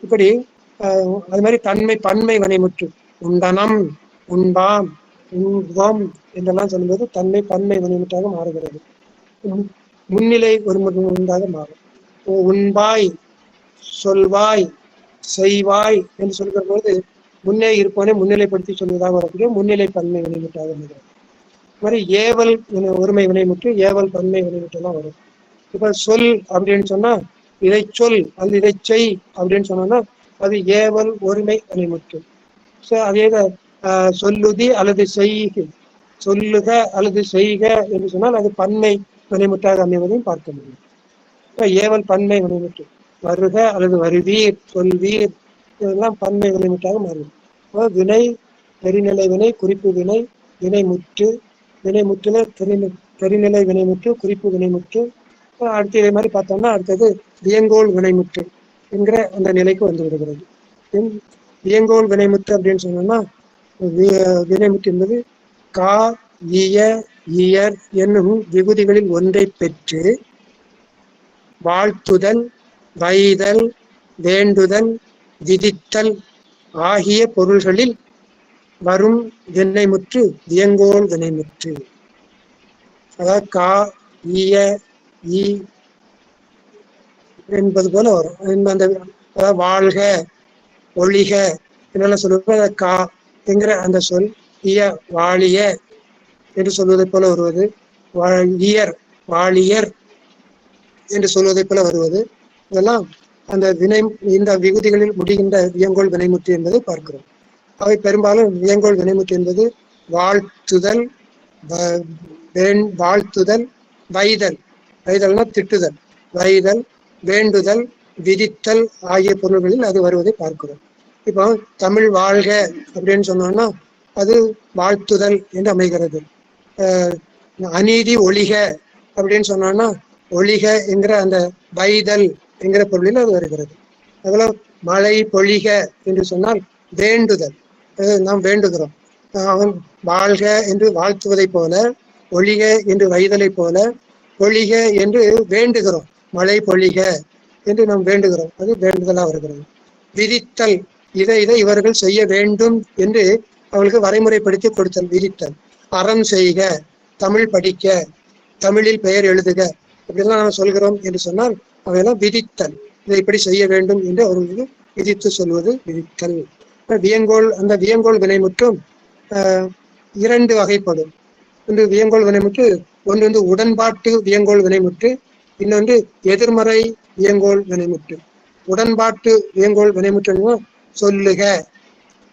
Speaker 2: இப்படி அது மாதிரி தன்மை பன்மை வினைமுற்று உண்டனம் உண்பாம் உண்போம் என்றெல்லாம் சொல்லும்போது தன்மை பன்மை வினைமுற்றாக மாறுகிறது. முன்னிலை ஒரு உண்டாக மாறும். உண்பாய் சொல்வாய் செய்வாய் என்று சொல்கிற போது முன்னே இருப்பவனை முன்னிலைப்படுத்தி சொல்வதாக வரக்கூடிய முன்னிலை பன்மை வினைமுற்றாக மாறுகிறது. மாதிரி ஏவல் ஒருமை வினைமுற்று ஏவல் பன்மை வினைமுற்றெல்லாம் வரும். இப்ப சொல் அப்படின்னு சொன்னா இதை சொல் அல்லது இதை செய் அப்படின்னு சொன்னோம்னா அது ஏவல் ஒருமை வினைமுற்று. அதே சொல்லுதி அல்லது செய்க சொல்லுக அல்லது செய்க என்று சொன்னால் அது பன்மை வினைமுற்றாக அமைவதையும் பார்க்க முடியும். ஏவல் பன்மை வினைமுற்று. வருக அல்லது வருவீர் சொல்வீர் இதெல்லாம் பன்மை வினைமுற்றாக மாறும். வினை தெரிநிலை வினை குறிப்பு வினை வினைமுற்று வினைமுற்றுல தெரிநிலை வினைமுற்று குறிப்பு வினைமுற்று. அடுத்து இதே மாதிரி பார்த்தோம்னா அடுத்தது வியங்கோல் வினைமுற்று என்கிற அந்த நிலைக்கு வந்து விடுகிறது. வியங்கோல் வினைமுற்று அப்படின்னு சொன்னோம்னா வினைமுற்று என்பது கா இய இயர் என்னும் விகுதிகளில் ஒன்றை பெற்று வாழ்த்துதல் வைதல் வேண்டுதல் விதித்தல் ஆகிய பொருள்களில் வரும் வினைமுற்று வியங்கோல் வினைமுற்று. அதாவது கா இய ஈ என்பது போல வரும். அந்த வாழ்க ஒழிக என்னெல்லாம் சொல்லுவது கா என்கிற அந்த சொல் இய வாழிய என்று சொல்வதை போல வருவது, இயர் வாழியர் என்று சொல்வதை போல வருவது. இதெல்லாம் அந்த இந்த விகுதிகளில் முடிகின்ற வியங்கோல் வினைமுற்று என்பதை பார்க்கிறோம். அவை பெரும்பாலும் வியங்கோல் வினைமுற்று என்பது வாழ்த்துதல் வாழ்த்துதல் வைதல் வைதல்னா திட்டுதல் வைதல் வேண்டுதல் விதித்தல் ஆகிய பொருள்களில் அது வருவதை பார்க்கிறோம். இப்போ தமிழ் வாழ்க அப்படின்னு சொன்னோம்னா அது வாழ்த்துதல் என்று அமைகிறது. அநீதி ஒழிக அப்படின்னு சொன்னோம்னா ஒழிக என்கிற அந்த வைதல் என்கிற பொருளில் அது வருகிறது. அதுல மழை பொழிக என்று சொன்னால் வேண்டுதல், நாம் வேண்டுகிறோம். அவன் வாழ்க என்று வாழ்த்துவதை போல ஒழிக என்று வைதலை போல பொழிக என்று வேண்டுகிறோம். மழை பொழிக என்று நாம் வேண்டுகிறோம், அது வேண்டுதலா வருகிறது. விதித்தல் இதை இவர்கள் செய்ய வேண்டும் என்று அவர்களுக்கு வரைமுறைப்படுத்தி கொடுத்தல் விதித்தல். அறம் செய்க, தமிழ் படிக்க, தமிழில் பெயர் எழுதுக அப்படிலாம் நாம் சொல்கிறோம் என்று சொன்னால் அவையெல்லாம் விதித்தல். இதை இப்படி செய்ய வேண்டும் என்று அவர்களுக்கு விதித்து சொல்வது விதித்தல். வியங்கோல் அந்த வியங்கோல் வினைமுற்றும் இரண்டு வகைப்படும். ஒன்று வியங்கோல் வினைமுற்று, ஒன்று வந்து உடன்பாட்டு வியங்கோல் வினைமுற்று, இன்னொன்று எதிர்மறை வியங்கோல் வினைமுற்று. உடன்பாட்டு வியங்கோல் வினைமுற்று சொல்லுக,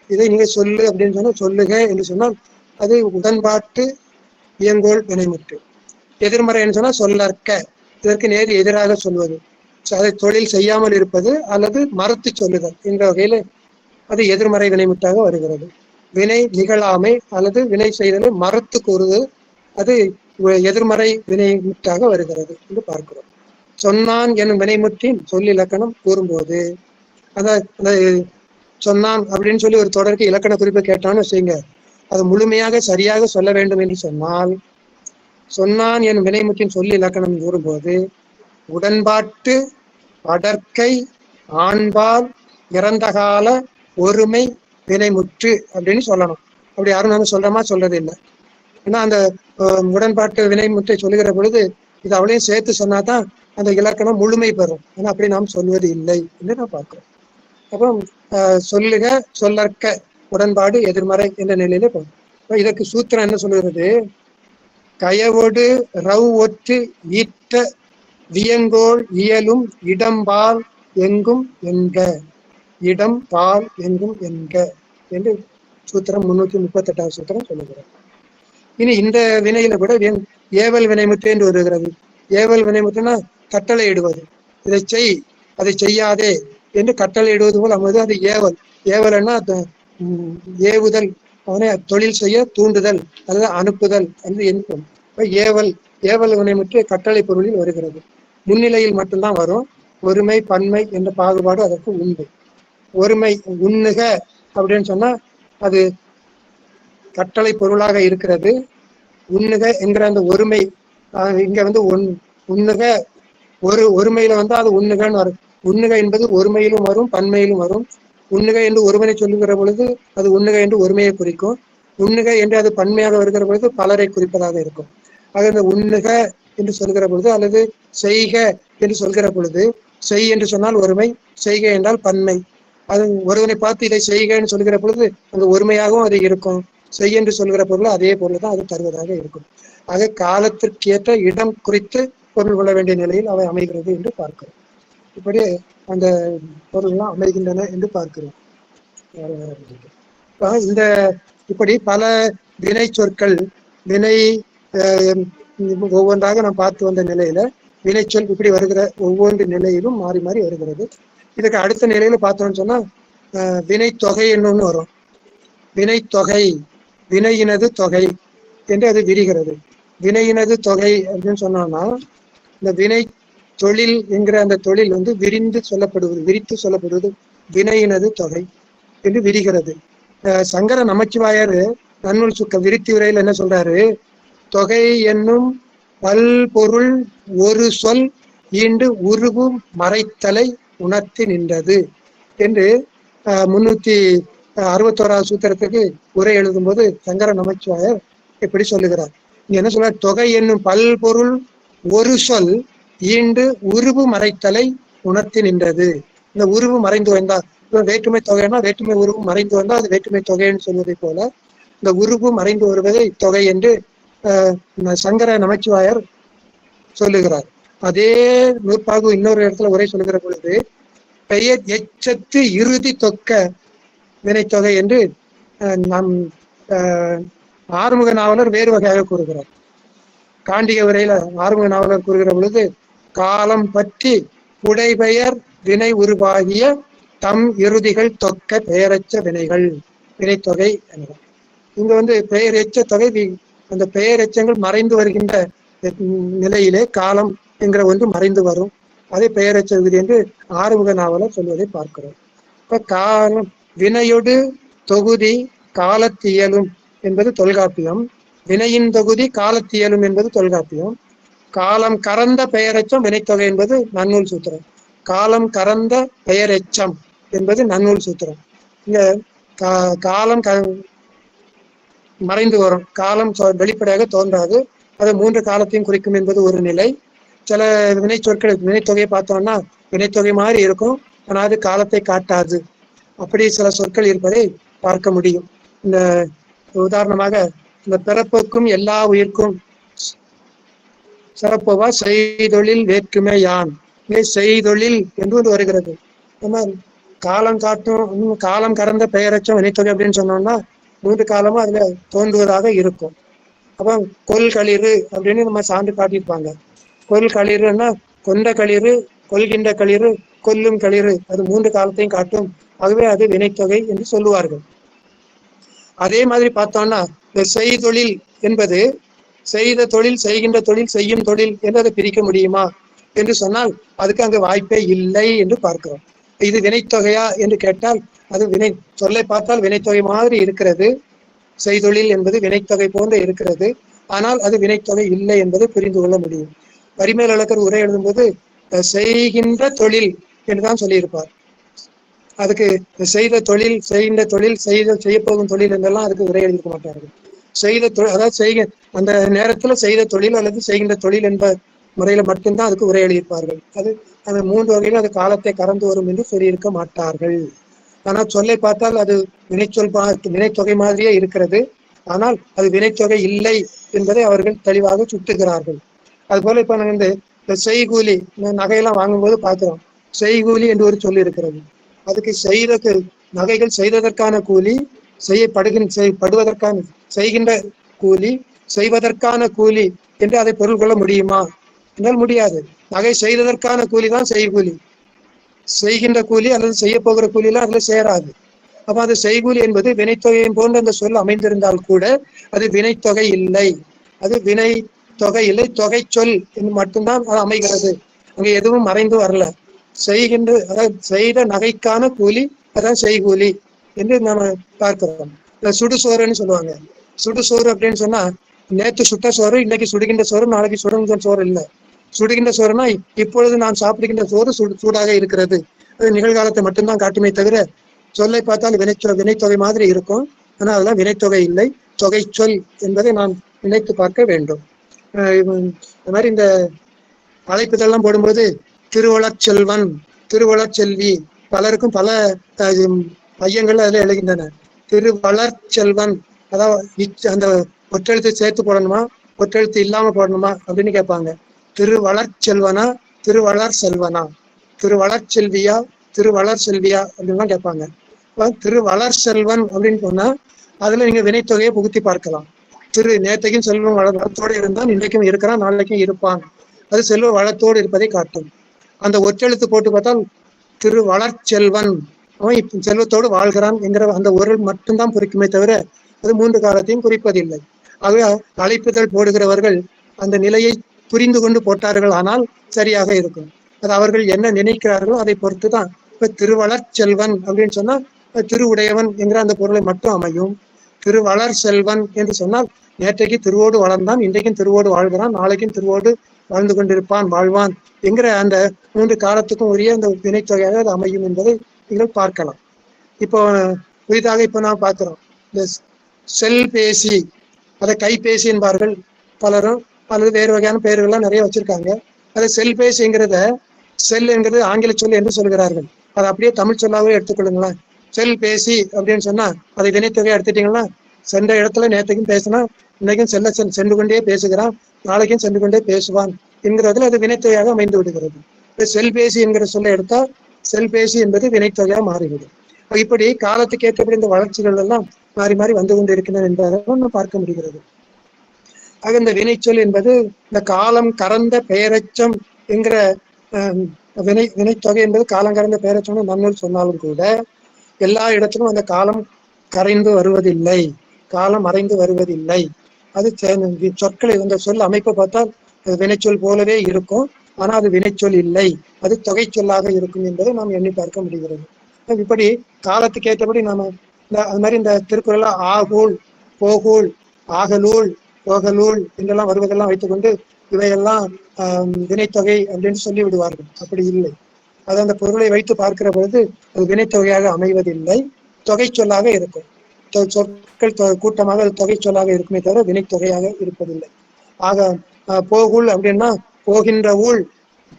Speaker 2: இதை நீங்க சொல்லு அப்படின்னு சொன்னா சொல்லுக என்று சொன்னால் அது உடன்பாட்டு வியங்கோல் வினைமுற்று. எதிர்மறை என்று சொன்னா சொல்லற்க, இதற்கு நேர் எதிராக சொல்வது, அதை தொழில் செய்யாமல் இருப்பது அல்லது மறுத்து சொல்லுதல் என்ற வகையில அது எதிர்மறை வினைமுற்றாக வருகிறது. வினை நிகழாமை அல்லது வினை செய்தலை மறுத்து கூறுதல் அது எதிர்மறை வினைமுற்றாக வருகிறது என்று பார்க்கிறோம். சொன்னான் எனும் வினைமுற்றின் சொல் இலக்கணம் கூறும்போது அந்த சொன்னான் அப்படின்னு சொல்லி ஒரு தொடருக்கு இலக்கண குறிப்பை கேட்டான்னு வச்சுங்க, அது முழுமையாக சரியாக சொல்ல வேண்டும் என்று சொன்னால் சொன்னான் எனும் வினைமுற்றின் சொல்லி இலக்கணம் கூறும்போது உடன்பாட்டு அடற்கை ஆண்பால் இறந்த கால ஒருமை வினைமுற்று அப்படின்னு சொல்லணும். அப்படி யாரும் நம்ம சொல்றோமா சொல்றது இல்லை. ஏன்னா அந்த உடன்பாட்டு வினைமுற்றை சொல்லுகிற பொழுது இது அவளையும் சேர்த்து சொன்னாதான் அந்த இலக்கணம் முழுமை பெறும். ஏன்னா அப்படி நாம் சொல்வது இல்லை என்று நான் பார்க்கிறோம். அப்புறம் சொல்லுக சொல்லற்க உடன்பாடு எதிர்மறை என்ற நிலையில போகும். இதற்கு சூத்திரம் என்ன சொல்லுகிறது? கயவோடு ரவ் ஒற்று ஈட்ட வியங்கோல் இயலும் இடம்பால் எங்கும் என்க, இடம் பால் எங்கும் என்க என்று சூத்திரம் 338வது சூத்திரம் சொல்லுகிறார். இனி இந்த வினையில கூட ஏவல் வினைமுற்று என்று வருகிறது. ஏவல் வினைமுற்றுனா கட்டளை இடுவது. இதை செய், அதை செய்யாதே என்று கட்டளை இடுவது போல் அமைவது அது ஏவல். ஏவல்னா ஏவுதல், அவனை தொழில் செய்ய தூண்டுதல் அல்லது அனுப்புதல் என்று என்போம். ஏவல் ஏவல் வினைமுற்று கட்டளை பொருளில் வருகிறது. முன்னிலையில் மட்டும்தான் வரும். ஒருமை பன்மை என்ற பாகுபாடு அதற்கு உண்டு. ஒருமை உண்ணுக அப்படின்னு சொன்னா அது கட்டளை பொருளாக இருக்கிறது. உண்ணுக என்கிற அந்த ஒருமை இங்க உண்ணுக ஒருமையில அது உண்ணுகன்னு வரும். உண்ணுக என்பது ஒருமையிலும் வரும், பன்மையிலும் வரும். உண்ணுக என்று ஒருவனை சொல்லுகிற பொழுது அது உண்ணுக என்று ஒருமையை குறிக்கும். உண்ணுக என்று அது பன்மையாக வருகிற பொழுது பலரை குறிப்பதாக இருக்கும். ஆக இந்த உண்ணுக என்று சொல்கிற பொழுது அல்லது செய்க என்று சொல்கிற பொழுது, செய் என்று சொன்னால் ஒருமை, செய்க என்றால் பன்மை. அது ஒருவனை பார்த்து இதை செய்கன்னு சொல்கிற பொழுது அங்கு ஒருமையாகவும் அது இருக்கும். செய் என்று சொல்கிற பொருள் அதே பொருள் தான் அது தருவதாக இருக்கும். ஆக காலத்திற்கேற்ற இடம் குறித்து பொருள் கொள்ள வேண்டிய நிலையில் அவை அமைகிறது என்று பார்க்கிறோம். இப்படி அந்த பொருள்லாம் அமைகின்றன என்று பார்க்கிறோம். இந்த இப்படி பல வினை சொற்கள் வினை ஒவ்வொன்றாக நாம் பார்த்து வந்த நிலையில வினைச்சொல் இப்படி வருகிற ஒவ்வொன்று நிலையிலும் மாறி மாறி வருகிறது. இதுக்கு அடுத்த நிலையில பார்த்தோம்னு சொன்னா வினை தொகை என்னன்னு வரும். வினை தொகை, வினையினது தொகை என்று அது விரிகிறது. வினையினது தொகை அப்படின்னு சொன்னோம்னா இந்த வினை தொழில் என்கிற அந்த தொழில் விரித்து சொல்லப்படுவது வினையினது தொகை என்று விரிகிறது. சங்கர நமச்சிவாயர் நன்னூல் சுக்க விருத்தி உரையில் என்ன சொல்றாரு? தொகை என்னும் பல்பொருள் ஒரு சொல் ஈண்டு உருவு மறைத்தலை உணர்த்தி நின்றது என்று 361வது சூத்திரத்துக்கு உரை எழுதும் போது சங்கர நமச்சிவாயர் இப்படி சொல்லுகிறார். இங்க என்ன சொல்ற? தொகை என்னும் பல்பொருள் ஒரு சொல் ஈண்டு உருவு மறைத்தலை உணர்த்தி நின்றது. இந்த உருவு மறைந்து வந்தால் வேற்றுமை தொகைன்னா வேற்றுமை உருவு மறைந்து வந்தால் அது வேற்றுமை தொகைன்னு சொல்வதை போல இந்த உருவு மறைந்து வருவதை தொகை என்று சங்கர நமச்சிவாயர் சொல்லுகிறார். அதே நூற்பாகு இன்னொரு இடத்துல உரை சொல்லுகிற பொழுது பெயர் எச்சத்து இறுதி தொக்க வினைத்தொகை என்று நம் ஆறுமுக நாவலர் வேறு வகையாக கூறுகிறார். காண்டிக உரையில ஆறுமுக நாவலர் கூறுகிற பொழுது காலம் பற்றி புடைபெயர் வினை உருவாகிய தம் இறுதிகள் தொக்க பெயரச்ச வினைகள் வினைத்தொகை என்கிறார். இங்க பெயர் எச்ச தொகை, அந்த பெயர் எச்சங்கள் மறைந்து வருகின்ற நிலையிலே காலம் என்கிற ஒன்று மறைந்து வரும். அதே பெயரச்ச விதி என்று ஆறுமுக நாவலர் சொல்வதை பார்க்கிறோம். இப்ப காலம் வினையொடு தொகுதி காலத்தியலும் என்பது தொல்காப்பியம். வினையின் தொகுதி காலத்தியலும் என்பது தொல்காப்பியம். காலம் கறந்த பெயரெச்சம் வினைத்தொகை என்பது நன்னூல் சூத்திரம். காலம் கறந்த பெயரெச்சம் என்பது நன்னூல் சூத்திரம். இங்க காலம் மறைந்து வரும், காலம் வெளிப்படையாக தோன்றாது, அது 3 காலத்தையும் குறிக்கும் என்பது ஒரு நிலை. சில வினை சொற்கள் வினைத்தொகையை பார்த்தோம்னா வினைத்தொகை மாதிரி இருக்கும், ஆனால் அது காலத்தை காட்டாது. அப்படி சில சொற்கள் இருப்பதை பார்க்க முடியும். இந்த உதாரணமாக இந்த பிறப்புக்கும் எல்லா உயிர்க்கும் சிறப்பவா செய்தொழில் வேற்றுமை யான் செய்தொழில் என்று ஒன்று வருகிறது. நம்ம காலம் காட்டும் காலம் கறந்த பெயரச்சம் வினைத்தொகை அப்படின்னு சொன்னோம்னா 3 காலமும் அதுல தோன்றுவதாக இருக்கும். அப்போ கொள்களிறு அப்படின்னு நம்ம சான்று காட்டியிருப்பாங்க. கொள்களிறுன்னா கொண்ட களிறு, கொள்கின்ற களிறு, கொல்லும் களிறு, அது 3 காலத்தையும் காட்டும். ஆகவே அது வினைத்தொகை என்று சொல்லுவார்கள். அதே மாதிரி பார்த்தோம்னா இந்த செய்தொழில் என்பது செய்த தொழில், செய்கின்ற தொழில், செய்யும் தொழில் என்று அதை பிரிக்க முடியுமா என்று சொன்னால் அதுக்கு அங்கு வாய்ப்பே இல்லை என்று பார்க்கிறோம். இது வினைத்தொகையா என்று கேட்டால் அது சொல்லை பார்த்தால் வினைத்தொகை மாதிரி இருக்கிறது. செய்தொழில் என்பது வினைத்தொகை போன்று இருக்கிறது, ஆனால் அது வினைத்தொகை இல்லை என்பதை புரிந்து கொள்ள முடியும். வரிமேல் விளக்கர் உரை எழுதும்போது செய்கின்ற தொழில் என்றுதான் சொல்லியிருப்பார். அதுக்கு செய்த தொழில், செய்கின்ற தொழில், செய்யப்போகும் தொழில் என்றெல்லாம் அதுக்கு உரை எழுதியிருக்க மாட்டார்கள். செய்த தொழில், அதாவது அந்த நேரத்துல செய்த தொழில் அல்லது செய்கின்ற தொழில் என்ற முறையில மட்டும்தான் அதுக்கு உரை எழுதியிருப்பார்கள். அது அந்த 3 வகையிலும் அது காலத்தை கறந்து வரும் என்று சொல்லியிருக்க மாட்டார்கள். ஆனால் சொல்லை பார்த்தால் அது வினைத்தொகை மாதிரியே இருக்கிறது, ஆனால் அது வினைத்தொகை இல்லை என்பதை அவர்கள் தெளிவாக சுட்டுகிறார்கள். அதுபோல இப்ப நாங்கள் இந்த செய்கூலி நகையெல்லாம் வாங்கும்போது பார்க்கிறோம், செய்கூலி என்று ஒரு சொல்லி இருக்கிறது. அதுக்கு நகைகள் செய்ததற்கான கூலி, செய்யப்படுவதற்கான செய்கின்ற கூலி, செய்வதற்கான கூலி என்று அதை பொருள் கொள்ள முடியுமா என்றால் முடியாது. நகை செய்ததற்கான கூலி தான் செய்கூலி. செய்கின்ற கூலி அல்லது செய்ய போகிற கூலியெல்லாம் அதுல சேராது. அப்ப அது செய்கூலி என்பது வினைத்தொகையும் போன்ற அந்த சொல் அமைந்திருந்தால் கூட அது வினைத்தொகை இல்லை. அது வினை தொகை இல்லை, தொகை சொல் என்று மட்டும்தான் அது அமைகிறது. அங்க எதுவும் மறைந்து வரல. செய்கின்ற அதாவது செய்த நகைக்கான கூலி அதான் செய்கூலி என்று நாம பார்க்கிறோம். சுடுசோறுன்னு சொல்லுவாங்க. சுடுசோறு அப்படின்னு சொன்னா நேற்று சுட்ட சோறு இன்னைக்கு சுடுகின்ற சோறு நாளைக்கு சுடுகின்ற சோறு இல்லை. சுடுகின்ற சோறுனா இப்பொழுது நான் சாப்பிடுகின்ற சோறு சூடாக இருக்கிறது. அது நிகழ்காலத்தை மட்டும்தான் காட்டுமே தவிர சொல்லை பார்த்தால் வினைத்தொகை மாதிரி இருக்கும். ஆனால் அதெல்லாம் வினைத்தொகை இல்லை, தொகை சொல் என்பதை நாம் நினைத்து பார்க்க வேண்டும். இந்த மாதிரி இந்த அழைப்புதெல்லாம் போடும்போது திருவளர் செல்வன், திருவளர் செல்வி, பலருக்கும் பல ஐயங்கள் அதில் எழுகின்றன. திருவளர் செல்வன் அதாவது அந்த ஒற்றெழுத்து சேர்த்து போடணுமா ஒற்றெழுத்து இல்லாம போடணுமா அப்படின்னு கேட்பாங்க. திருவளர் செல்வனா திருவளர் செல்வனா, திருவளர் செல்வியா திருவளர் செல்வியா அப்படின்னு கேட்பாங்க. திருவளர் செல்வன் அப்படின்னு சொன்னா அதுல நீங்க வினைத்தொகையை புகுத்தி பார்க்கலாம். நேற்றைக்கும் செல்வம் வளத்தோடு இருந்தான், இன்றைக்கும் இருக்கிறான், நாளைக்கும் இருப்பான். அது செல்வ வளத்தோடு இருப்பதை காட்டும். அந்த ஒற்றெழுத்து போட்டு பார்த்தால் திருவளர் செல்வன், அவன் செல்வத்தோடு வாழ்கிறான் என்கிற அந்த ஒரு மட்டும்தான் குறிக்குமே தவிர அது மூன்று காலத்தையும் குறிப்பதில்லை. ஆகவே அழைப்புதல் போடுகிறவர்கள் அந்த நிலையை புரிந்து கொண்டு போட்டார்கள் ஆனால் சரியாக இருக்கும். அது அவர்கள் என்ன நினைக்கிறார்களோ அதை பொறுத்து தான். இப்ப திருவளர் செல்வன் அப்படின்னு சொன்னா திருவுடையவன் என்கிற அந்த பொருளை மட்டும் அமையும். திருவளர் செல்வன் என்று சொன்னால் நேற்றைக்கு திருவோடு வளர்ந்தான், இன்றைக்கும் திருவோடு வாழ்கிறான், நாளைக்கும் திருவோடு வாழ்ந்து கொண்டிருப்பான், வாழ்வான் என்கிற அந்த மூன்று காலத்துக்கும் உரிய அந்த வினைத்தொகையாக அது அமையும் என்பதை நீங்கள் பார்க்கலாம். இப்போ புதிதாக இப்ப நான் பார்க்கிறோம் இந்த செல்பேசி, அதை கைபேசி என்பார்கள் பலரும், அல்லது வேறு வகையான பெயர்கள்லாம் நிறைய வச்சிருக்காங்க. அதை செல்பேசிங்கிறத செல் என்கிறது ஆங்கில சொல் என்று சொல்கிறார்கள். அதை அப்படியே தமிழ் சொல்லாவே எடுத்துக்கொள்ளுங்களேன். செல் பேசி அப்படின்னு சொன்னா அதை வினைத்தொகையை எடுத்துட்டீங்கன்னா சென்ற இடத்துல நேற்றைக்கும் பேசினா இன்னைக்கும் சென்று கொண்டே பேசுகிறான், நாளைக்கும் சென்று கொண்டே பேசுவான் என்கிறதுல அது வினைத்தொகையாக அமைந்து விடுகிறது. செல்பேசி என்கிற சொல்ல எடுத்தா செல்பேசி என்பது வினைத்தொகையாக மாறிவிடும். இப்படி காலத்துக்கு ஏற்றபடி இந்த வளர்ச்சிகள் எல்லாம் மாறி மாறி வந்து கொண்டு இருக்கின்றன என்பதை நம்ம பார்க்க முடிகிறது. ஆக இந்த வினைச்சொல் என்பது இந்த காலம் கறந்த பெயரச்சம் என்கிற வினைத்தொகை என்பது காலம் கறந்த பெயரச்சம் நன்னூல் சொன்னாலும் கூட எல்லா இடத்திலும் அந்த காலம் கரைந்து வருவதில்லை, காலம் மறைந்து வருவதில்லை. அது சொற்களை இந்த சொல் அமைப்பை பார்த்தால் அது வினைச்சொல் போலவே இருக்கும், ஆனால் அது வினைச்சொல் இல்லை, அது தொகை சொல்லாக இருக்கும் என்பதை நாம் எண்ணி பார்க்க முடிகிறது. இப்படி காலத்துக்கு ஏற்றபடி நாம அது மாதிரி இந்த திருக்குறள் ஆகூல் போகூல் ஆகலூல் போகலூல் என்றெல்லாம் வருவதெல்லாம் வைத்துக்கொண்டு இவையெல்லாம் வினைத்தொகை அப்படின்னு சொல்லி விடுவார்கள். அப்படி இல்லை. அது அந்த பொருளை வைத்து பார்க்கிற பொழுது அது வினைத்தொகையாக அமைவதில்லை, தொகை சொல்லாக இருக்கும். சொற்கள் கூட்டமாக அது தொகை சொல்லாக இருக்குமே தவிர வினைத்தொகையாக இருப்பதில்லை. ஆக போகூல் அப்படின்னா போகின்ற ஊழ்,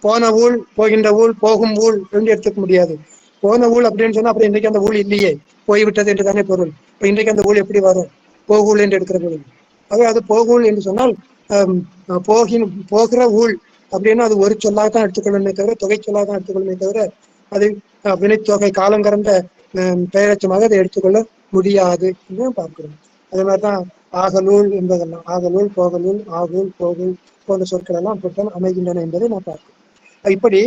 Speaker 2: போன ஊழ், போகின்ற ஊழ், போகும் ஊழ் என்று எடுத்துக்க முடியாது. போன ஊழ் அப்படின்னு சொன்னா அப்புறம் இன்றைக்கு அந்த ஊழ் இல்லையே, போய்விட்டது என்று தானே பொருள். இப்ப இன்றைக்கு அந்த ஊழ் எப்படி வரும்? போகூல் என்று எடுக்கிற பொருள். ஆகவே அது போகூல் என்று சொன்னால் போகிற ஊழ் அப்படின்னா அது ஒரு சொல்லாக தான் எடுத்துக்கொள்ளுமே தவிர தொகை சொல்லாக தான் எடுத்துக்கொள்ளுமே தவிர அது வினைத்தொகை காலம் கடந்த பெயரச்சமாக அதை எடுத்துக்கொள்ள முடியாது என்று பார்க்கிறோம். அதே மாதிரிதான் ஆகலூல் என்பதெல்லாம் ஆகலூல் போகலூல் ஆகூல் போகூல் போன்ற சொற்கள் எல்லாம் அப்படித்தான் அமைகின்றன என்பதை நான் பார்க்கிறோம். இப்படி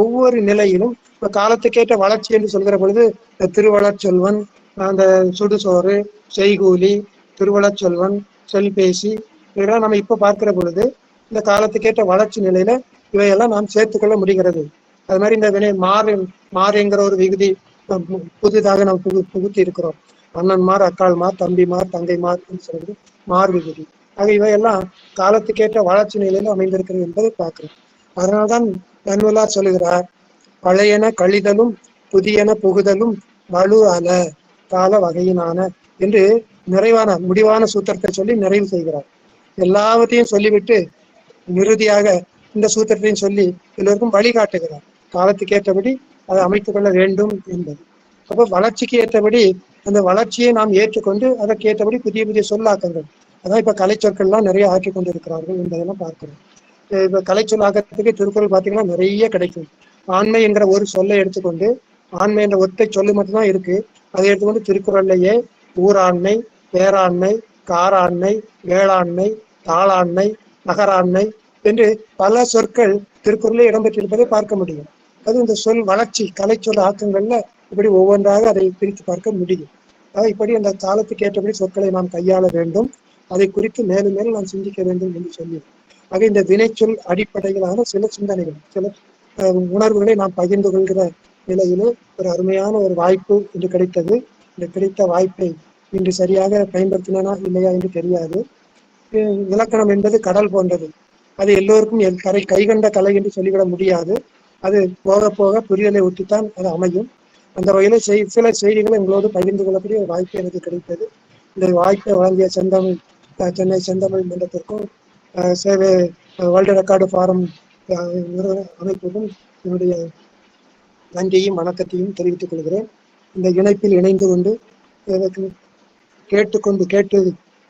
Speaker 2: ஒவ்வொரு நிலையிலும் இப்ப காலத்துக்கேற்ற வளர்ச்சி என்று சொல்கிற பொழுது திருவளர் செல்வன், அந்த சுடுசோறு, செய்கூலி, திருவளர் செல்வன், செல்பேசி இதெல்லாம் நம்ம இப்ப பார்க்கிற பொழுது இந்த காலத்துக்கேற்ற வளர்ச்சி நிலையில இவையெல்லாம் நாம் சேர்த்துக்கொள்ள முடிகிறது. அது மாதிரி இந்த வினை மாறுங்கிற ஒரு விகுதி புதிதாக நாம் புகுத்தி இருக்கிறோம். அண்ணன்மார், அக்காள்மார், தம்பிமார், தங்கைமார் என்று சொல்றது மார் விகுதி. ஆக இவையெல்லாம் காலத்துக்கேற்ற வளர்ச்சி நிலையில அமைந்திருக்கிறது என்பதை பார்க்கிறோம். அதனால்தான் நன்னுலார் சொல்லுகிறார், பழையன கழிதலும் புதியன புகுதலும் வலு அல கால வகையினான என்று நிறைவான முடிவான சூத்திரத்தை சொல்லி நிறைவு செய்கிறார். எல்லாவற்றையும் சொல்லிவிட்டு இறுதியாக இந்த சூத்திரத்தையும் சொல்லி எல்லோருக்கும் வழிகாட்டுகிறார். காலத்துக்கு ஏற்றபடி அதை அமைத்துக் கொள்ள வேண்டும் என்பது. அப்போ வளர்ச்சிக்கு ஏற்றபடி அந்த வளர்ச்சியை நாம் ஏற்றுக்கொண்டு அதற்கு ஏற்றபடி புதிய புதிய சொல்லாக்கங்கள், அதான் இப்ப கலை சொற்கள்லாம் நிறைய ஆக்கி கொண்டு இருக்கிறார்கள் என்பதெல்லாம் பார்க்கிறோம். இப்ப கலை சொல்லாக்கத்துக்கு திருக்குறள் பார்த்தீங்கன்னா நிறைய கிடைக்கும். ஆண்மை என்கிற ஒரு சொல்லை எடுத்துக்கொண்டு, ஆண்மை என்ற ஒற்றை சொல்லு மட்டும்தான் இருக்கு, அதை எடுத்துக்கொண்டு திருக்குறள்லையே ஊராண்மை, பேராண்மை, காராண்மை, வேளாண்மை, தாளாண்மை, நகராண்மை என்று பல சொற்கள் திருக்குறளில் இடம்பெற்றிருப்பதை பார்க்க முடியும். அது இந்த சொல் வளர்ச்சி, கலை சொல் ஆக்கங்கள்ல இப்படி ஒவ்வொன்றாக அதை பிரித்து பார்க்க முடியும். இப்படி அந்த காலத்துக்கு ஏற்றபடி சொற்களை நாம் கையாள வேண்டும். அதை குறித்து மேலும் மேலும் நாம் சிந்திக்க வேண்டும் என்று சொல்லி ஆக இந்த வினைச்சொல் அடிப்படையிலான சில சிந்தனைகள், சில உணர்வுகளை நாம் பகிர்ந்து கொள்கிற நிலையிலே ஒரு அருமையான ஒரு வாய்ப்பு இன்று கிடைத்தது. இந்த கிடைத்த வாய்ப்பை இன்று சரியாக பயன்படுத்தினா இல்லையா என்று தெரியாது. இலக்கணம் என்பது கடல் போன்றது. அது எல்லோருக்கும் கைகண்ட கலை என்று சொல்லிவிட முடியாது. அது போக போக புரியலை ஒட்டித்தான் அது அமையும். அந்த வகையில சில செய்திகளை உங்களோடு பகிர்ந்து கொள்ளக்கூடிய ஒரு வாய்ப்பு எனக்கு கிடைத்தது. இந்த வாய்ப்பை வழங்கிய சென்னை செந்தமிழ் மன்றத்திற்கும் சேவை வேர்ல்டு ரெக்கார்டு ஃபாரம் அமைப்புக்கும் என்னுடைய நன்றியும் வணக்கத்தையும் தெரிவித்துக் கொள்கிறேன். இந்த இணைப்பில் இணைந்து கொண்டு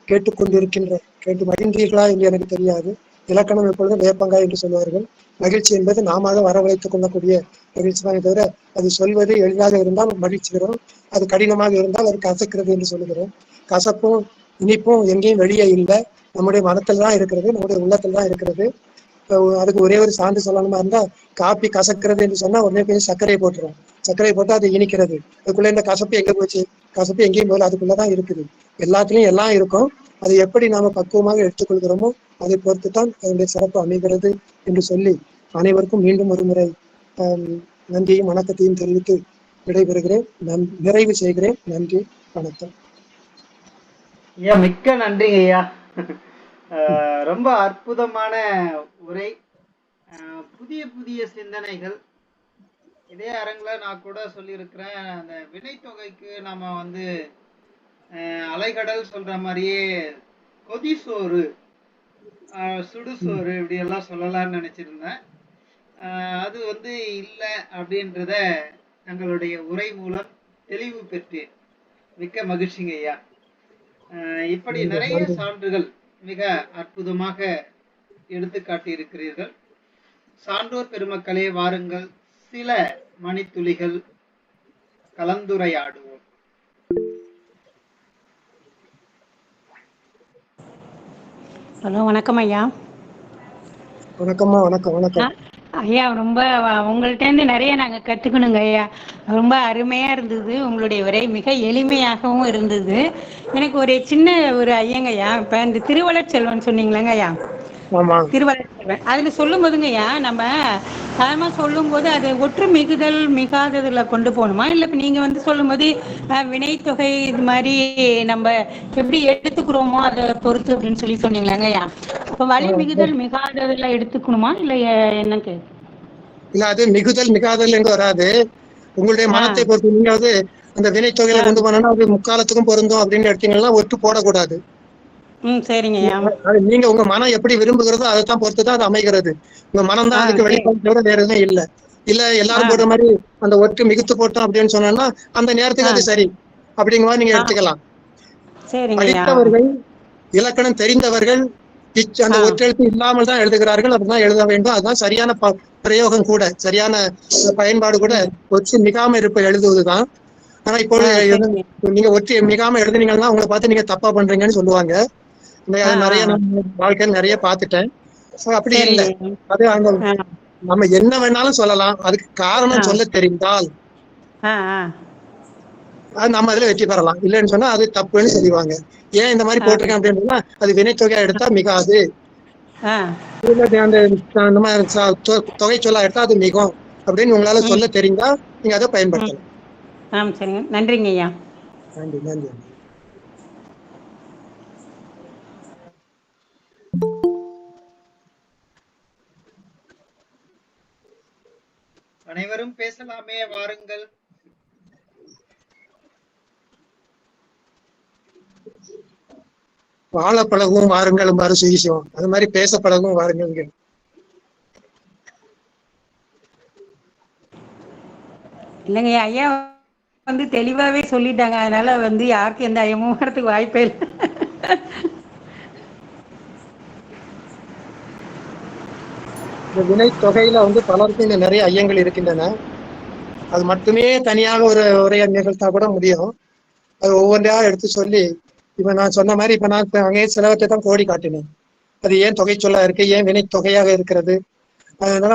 Speaker 2: கேட்டுக்கொண்டிருக்கின்ற கேட்டு மகிழ்ந்தீர்களா என்று எனக்கு தெரியாது. இலக்கணம் எப்பொழுதும் வேப்பங்கா என்று சொல்வார்கள். மகிழ்ச்சி என்பது நாம வரவழைத்துக் கொள்ளக்கூடிய மகிழ்ச்சி தானே தவிர அது சொல்வது எளிதாக இருந்தால் மகிழ்ச்சிகிறோம், அது கடினமாக இருந்தால் அது கசக்கிறது என்று சொல்லுகிறோம். கசப்பும் இனிப்பும் எங்கேயும் வெளியே இல்லை, நம்முடைய மனத்தில் தான் இருக்கிறது, நம்முடைய உள்ளத்தில் தான் இருக்கிறது. அதுக்கு ஒரே ஒரு சான்று சொல்லணுமா இருந்தா, காப்பி கசக்கிறது என்று சொன்னா உடனே கொஞ்சம் சர்க்கரை போட்டுரும். சர்க்கரை போட்டு அது இனிக்கிறது. அதுக்குள்ள இந்த கசப்பு எங்க போச்சு? கசப்பு எங்கேயும் போல அதுக்குள்ளதான் இருக்குது. எல்லாத்துலயும் எல்லாம் இருக்கும். அதை எப்படி நாம பக்குவமாக எடுத்துக்கொள்கிறோமோ அதை பொறுத்துத்தான் அதனுடைய சிறப்பு அமைகிறது என்று சொல்லி அனைவருக்கும் மீண்டும் ஒரு முறை நன்றியும் வணக்கத்தையும் தெரிவித்து விடைபெறுகிறேன். நிறைவு செய்கிறேன். நன்றி, வணக்கம்.
Speaker 1: ஐயா, மிக்க நன்றிங்க ஐயா. ரொம்ப அற்புதமான உரை, புதிய புதிய சிந்தனைகள். இதே அரங்கில் நான் கூட சொல்லியிருக்கிறேன், அந்த வினைத்தொகைக்கு நம்ம அலைகடல் சொல்ற மாதிரியே கொதிசோறு, சுடுசோறு இப்படி எல்லாம் சொல்லலாம்னு நினைச்சிருந்தேன். அது இல்லை அப்படின்றத தங்களுடைய உரை மூலம் தெளிவு பெற்றேன். மிக்க மகிழ்ச்சிங்க ஐயா. இப்படி நிறைய சான்றுகள் மிக அற்புதமாக எடுத்து காட்டியிருக்கிறீர்கள். சான்றோர் பெருமக்களே, வாருங்கள், சில மணித்துளிகள் கலந்துரையாடுவோம்.
Speaker 3: ஹலோ, வணக்கம் ஐயா.
Speaker 2: வணக்கம்மா. வணக்கம் வணக்கம்
Speaker 3: ஐயா. ரொம்ப உங்கள்கிட்ட நிறைய நாங்கள் கற்றுக்கணுங்க ஐயா. ரொம்ப அருமையாக இருந்தது. உங்களுடைய உரை மிக எளிமையாகவும் இருந்தது. எனக்கு ஒரு சின்ன ஒரு ஐயங்க ஐயா, இப்போ இந்த திருவள்ளுவர் செல்வன் சொன்னீங்களேங்க ஐயா, திருவள்ளுவர் செல்வன் அதில் சொல்லும் போதுங்க ஐயா, நம்ம சாதாரணமாக சொல்லும்போது அது ஒற்று மிகுதல் மிகாததில் கொண்டு போகணுமா, இல்லை இப்போ நீங்கள் சொல்லும்போது வினைத்தொகை இது மாதிரி நம்ம எப்படி எடுத்துக்கிறோமோ அதை பொறுத்து அப்படின்னு சொல்லி சொன்னீங்களாங்க ஐயா. இப்போ வழி மிகுதல் மிகாததில் எடுத்துக்கணுமா இல்லை என்னங்க?
Speaker 2: இல்ல, அது மிகுதல் மிகாதல் என்று வராது. உங்களுடைய மனத்தை பொறுத்து நீங்க அந்த வினைத்தொகையில கொண்டு போனோம்னா அது முக்காலத்துக்கும் பொருந்தும் அப்படின்னு எடுத்தீங்கன்னா ஒட்டு போடக்கூடாது.
Speaker 3: சரிங்க.
Speaker 2: நீங்க உங்க மனம் எப்படி விரும்புகிறதோ அதைத்தான் பொறுத்துதான் அது அமைகிறது. உங்க மனம் தான் அதுக்கு வெளிப்பாடு, வேற எதுவும் இல்லை. இல்ல எல்லாரும் போடுற மாதிரி அந்த ஒட்டு மிகுத்து போட்டோம் அப்படின்னு சொன்னா அந்த நேரத்துக்கு அது சரி அப்படிங்கிற மாதிரி நீங்க எடுத்துக்கலாம். படித்தவர்கள், இலக்கணம் தெரிந்தவர்கள் அந்த ஒற்றெழுத்து இல்லாமல் தான் எழுதுகிறார்கள். அப்படிதான் எழுத வேண்டும். அதுதான் சரியான பிரயோகம் கூட, சரியான பயன்பாடு கூட. ஒற்று மிகாம எழுதுவதுதான். ஆனா இப்போ நீங்க ஒற்று மிகாம எழுதுனீங்கன்னா உங்களை பார்த்து நீங்க தப்பா பண்றீங்கன்னு சொல்லுவாங்க. நிறைய வாழ்க்கையில் நிறைய பார்த்துட்டேன். அப்படி இல்லை. அது அந்த நம்ம என்ன வேணாலும் சொல்லலாம், அதுக்கு காரணம் சொல்ல தெரிந்தால் நம்ம அதுல வெற்றி பெறலாம். இல்லைன்னு சொன்னா அது தப்புன்னு சொல்லுவாங்க. ஏன் இந்த மாதிரி போட்டிருக்கேன் அப்படின்னா, அது வினைத்தொகையா எடுத்தா மிகாது, அந்த மாதிரி தொகை சொல்ல எடுத்தா அது மிகும் அப்படின்னு உங்களால சொல்ல தெரிந்தா நீங்க அதை பயன்படுத்தலாம்.
Speaker 3: சரிங்க, நன்றிங்க ஐயா.
Speaker 2: நன்றி நன்றி.
Speaker 1: அனைவரும் பேசலாமே, வாருங்கள்.
Speaker 2: வாழ பழகவும் வாருங்கள் பாரு சுகிசிவம், அது மாதிரி பேச பழகவும் வாருங்கள்.
Speaker 3: இல்லைங்க ஐயா, தெளிவாவே சொல்லிட்டாங்க. அதனால யாருக்கும் எந்த ஐயமும் வரதுக்கு வாய்ப்பே இல்லை.
Speaker 2: இந்த வினை தொகையில பலருக்கு இந்த நிறைய ஐயங்கள் இருக்கின்றன. அது மட்டுமே தனியாக ஒரு உரையை நிகழ்த்தா கூட முடியும். அது ஒவ்வொன்றையா எடுத்து சொல்லி, இப்ப நான் சொன்ன மாதிரி இப்ப நான் அங்கே சிலவற்றை தான் கோடி காட்டினேன். அது ஏன் தொகை சொல்லா இருக்கு, ஏன் வினை தொகையாக இருக்கிறது, அதனால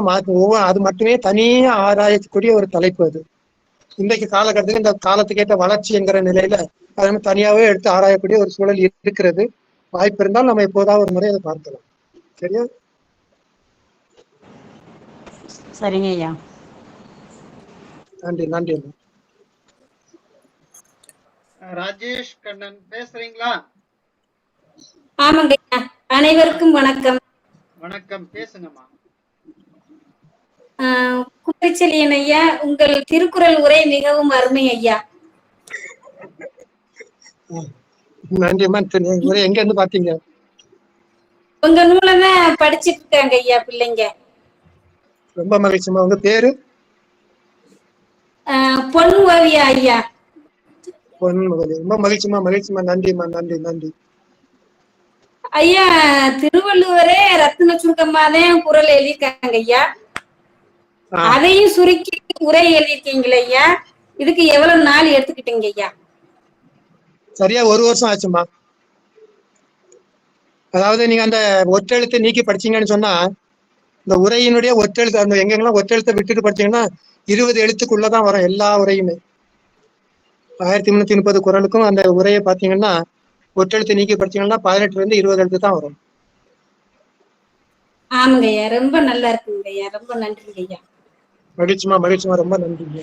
Speaker 2: அது மட்டுமே தனியா ஆராயக்கூடிய ஒரு தலைப்பு அது. இன்றைக்கு காலகட்டத்தில் இந்த காலத்துக்கேற்ற வளர்ச்சி என்கிற நிலையில அதை தனியாவே எடுத்து ஆராயக்கூடிய ஒரு சூழல் இருக்கிறது. வாய்ப்பு இருந்தால் நம்ம எப்போதாவது ஒரு முறை அதை பார்க்கலாம். சரியா?
Speaker 3: சரிங்க ஐயா.
Speaker 2: நன்றி நன்றி.
Speaker 1: ராஜேஷ் கண்ணன் பேசுறீங்களா?
Speaker 4: ஆமாங்க ஐயா. அனைவருக்கும் வணக்கம்.
Speaker 1: வணக்கம், பேசுங்கம்மா.
Speaker 4: குமரிச்செழியன் ஐயா, உங்கள் திருக்குறள் உரை மிகவும் அருமை ஐயா.
Speaker 2: நன்றிம்மா. உரை எங்க இருந்து பாத்தீங்க?
Speaker 4: உங்க நூலதான் படிச்சுட்டு இருக்காங்க ஐயா பிள்ளைங்க.
Speaker 2: ரொம்ப மகிழ்ச்சிமா. உங்க பேரு?
Speaker 4: பொன் ஓவியா ஐயா.
Speaker 2: பொன்முகலி. ரொம்ப மகிழ்ச்சிமா மகிழ்ச்சிமா. நன்றிம்மா. நன்றி நன்றி
Speaker 4: ஐயா. திருவள்ளுவரே ரத்தின சுருக்கமாதான் குறள் எழுதியிருக்காங்க ஐயா. அதையும் சுருக்கி உரை எழுதியிருக்கீங்களா ஐயா? இதுக்கு எவ்வளவு நாள் எடுத்துக்கிட்டீங்க ஐயா?
Speaker 2: சரியா 1 வருஷம் ஆச்சுமா. அதாவது நீங்க அந்த ஒற்றெழுத்தை நீக்கி படிச்சீங்கன்னு சொன்னா, இந்த உரையினுடைய ஒற்றெழுத்து அந்த எங்கெங்கெல்லாம் ஒற்றெழுத்தை விட்டுட்டு படிச்சீங்கன்னா 20 எழுத்துக்குள்ளதான் வரும் எல்லா உரையுமே. 1330 குறளுக்கும் அந்த உரையை பார்த்தீங்கன்னா ஒற்றெழுத்து நீக்கி படிச்சீங்கன்னா 18 இருந்து 20 எழுத்து தான் வரும்.
Speaker 4: ஆமாங்க ஐயா. ரொம்ப நல்லா இருக்குங்க ஐயா. ரொம்ப நன்றிங்க ஐயா.
Speaker 2: மகிழ்ச்சிமா மகிழ்ச்சிமா. ரொம்ப நன்றிங்க.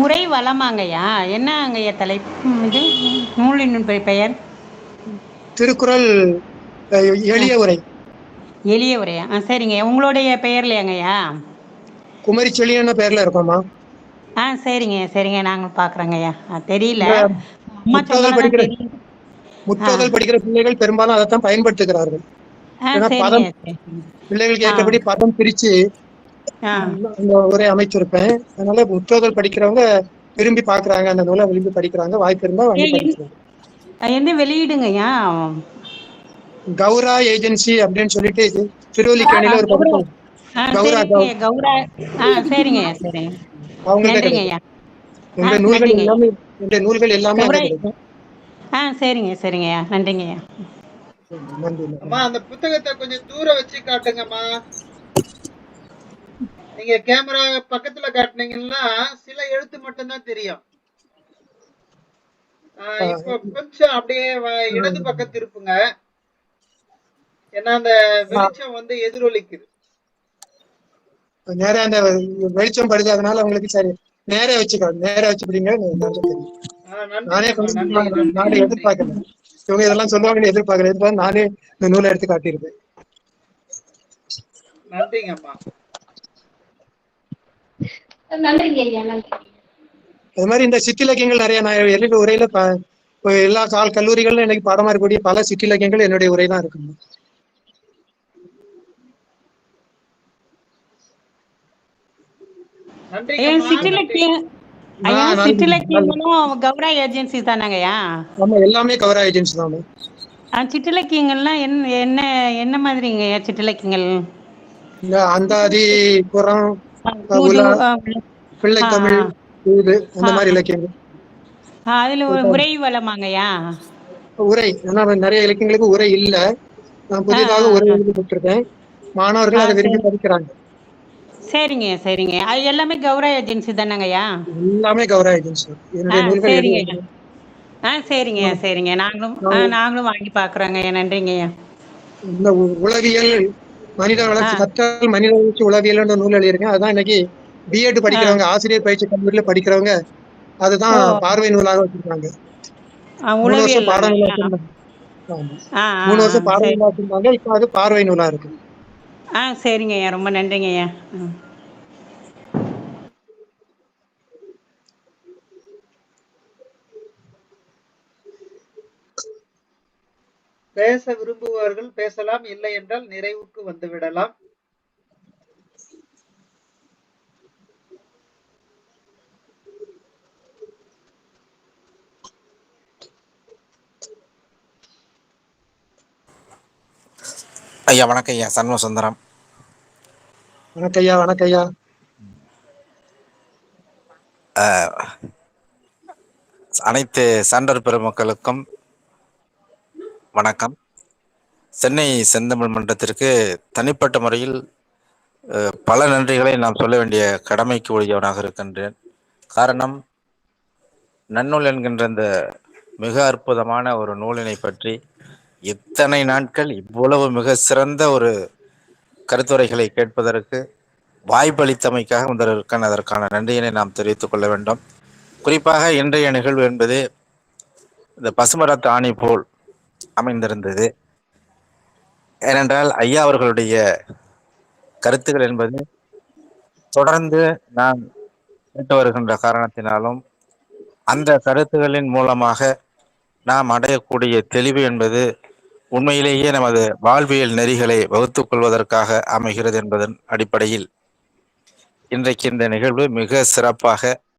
Speaker 3: உரை வளமாங்கய்யா. என்ன அங்கய்யா தலைப்பு? இது நூலின் பெயர்?
Speaker 2: திருக்குறள் எளிய உரை.
Speaker 3: எளிய உரையா? சரிங்க. உங்களுடைய பெயர்லையாங்கய்யா?
Speaker 2: குமரிச்செழியன் பேர்ல இருக்கோமா?
Speaker 3: சரிங்க சரிங்க. நாங்கள் பாக்குறோங்கய்யா. தெரியல.
Speaker 2: முற்றோதல் படிக்கிற பிள்ளைகள் பெரும்பாலும் அதைத்தான் பயன்படுத்துகிறார்கள். பிள்ளைகளுக்கு ஏற்றபடி பதம் பிரிச்சு அந்த உரை அமைச்சிருப்பேன். அதனால முற்றோதல் படிக்கிறவங்க விரும்பி பாக்குறாங்க, அந்த நூலை விரும்பி படிக்கிறாங்க. வாய்ப்பு இருந்தா வந்து படிக்கிறாங்க.
Speaker 3: எந்த வெளியிடுங்கய்யா?
Speaker 2: கௌரா ஏஜென்சி அப்படின்னு சொல்லிட்டு திருவல்லிக்கேணியில ஒரு பக்கம்
Speaker 3: கௌரா. சரிங்க சரிங்க.
Speaker 2: எங்க நூல்கள் எல்லாமே
Speaker 3: சரிங்க சரிங்கய்யா. நன்றிங்கய்யா.
Speaker 1: அம்மா அந்த புத்தகத்தை கொஞ்சம் தூர வச்சு காட்டுங்கம்மா. நீங்க கேமரா பக்கத்துல காட்டுனீங்கன்னா சில எழுத்து மட்டும்தான் தெரியும். இப்ப கொஞ்சம் அப்படியே இடது பக்கம் திருப்புங்க. ஏன்னா அந்த வெளிச்சம் வந்து எதிரொலிக்குது.
Speaker 2: நேரா அந்த வெளிச்சம் படுது, அதனால உங்களுக்கு சரி நேரே வச்சுக்கோங்க. நேரே வச்சு பிடிங்க. நானே நானே எதிர்பார்க்கல. இவங்க இதெல்லாம் சொல்லுவாங்கன்னு எதிர்பார்க்கல. நானே இந்த நூலை எடுத்து காட்டியிருப்பேன்.
Speaker 1: நன்றிங்கம்மா.
Speaker 2: அது மாதிரி இந்த சிற்றிலக்கியங்கள் நிறைய நான் எழுதிய உரையில எல்லா கல்லூரிகள்ல எனக்கு பாடமா இருக்கக்கூடிய பல சிற்றிலக்கியங்கள் என்னுடைய உரை தான் இருக்குங்க.
Speaker 3: சிற்றிலக்கியங்களும் கௌரா ஏஜென்சி தானாங்கய்யா?
Speaker 2: ஆமா, எல்லாமே கௌரா ஏஜென்சி தான்.
Speaker 3: சிற்றிலக்கியங்கள்லாம் என்ன என்ன மாதிரிங்க சிற்றிலக்கியங்கள்?
Speaker 2: அந்தாதி, புறம், பிள்ளை தமிழ், அந்த மாதிரி இலக்கியங்கள்.
Speaker 3: அதுல உரை வளமாங்கய்யா?
Speaker 2: உரை ஏன்னா நிறைய இலக்கியங்களுக்கு உரை இல்ல. நான் புதிதாக உரை எழுதி கொடுத்திருக்கேன். மாணவர்கள் அதை விரும்பி படிக்கிறாங்க.
Speaker 3: சரிங்க சரிங்க. அது எல்லாமே கௌரா ஏஜென்சி தானங்கய்யா?
Speaker 2: எல்லாமே கௌரா ஏஜென்சி.
Speaker 3: சரிங்க சரிங்க. நாங்களும் வாங்கி பாக்குறோங்க. நன்றிங்கய்யா.
Speaker 2: இந்த உளவியல் மனித வளர்ச்சி கற்றல் மனித வளர்ச்சி உளவியல் நூல் எழுதியிருக்கேன். அதுதான் இன்னைக்கு பிஎட் படிக்கிறவங்க, ஆசிரியர் பயிற்சி கல்லூரியில படிக்கிறவங்க அதுதான் பார்வை நூலாக வச்சிருக்காங்க. 3 வருஷம் பாட நூலா வச்சிருந்தாங்க. 3 வருஷம் பாட நூலா வச்சிருந்தாங்க. இப்ப அது பார்வை நூலா இருக்கு.
Speaker 3: சரிங்கய்யா. ரொம்ப நன்றிங்கய்யா.
Speaker 1: பேச விரும்புபவர்கள் பேசலாம், இல்லை என்றால் நிறைவுக்கு வந்து விடலாம்.
Speaker 5: ஐயா வணக்கம் ஐயா. சண்முக சுந்தரம்.
Speaker 2: வணக்கம் ஐயா.
Speaker 5: அனைத்து சான்றோர் பெருமக்களுக்கும் வணக்கம். சென்னை செந்தமிழ் மன்றத்திற்கு தனிப்பட்ட முறையில் பல நன்றிகளை நாம் சொல்ல வேண்டிய கடமைக்கு உரியவனாக இருக்கின்றேன். காரணம், நன்னூல் என்கின்ற இந்த மிக அற்புதமான ஒரு நூலினை பற்றி இத்தனை நாட்கள் இவ்வளவு மிக சிறந்த ஒரு கருத்துரைகளை கேட்பதற்கு வாய்ப்பளித்தமைக்காக முதல்வருக்கான அதற்கான நன்றியினை நாம் தெரிவித்துக் கொள்ள வேண்டும். குறிப்பாக இன்றைய நிகழ்வு என்பது இந்த பசுமரத்து ஆணி போல் அமைந்திருந்தது. ஏனென்றால் ஐயா அவர்களுடைய கருத்துக்கள் என்பது தொடர்ந்து நான் கேட்டு வருகின்ற காரணத்தினாலும் அந்த கருத்துகளின் மூலமாக நாம் அடையக்கூடிய தெளிவு என்பது உண்மையிலேயே நமது வாழ்வியல் நெறிகளை வகுத்துக் கொள்வதற்காக அமைகிறது என்பதன் அடிப்படையில் இன்றைக்கு இந்த நிகழ்வு மிக சிறப்பாக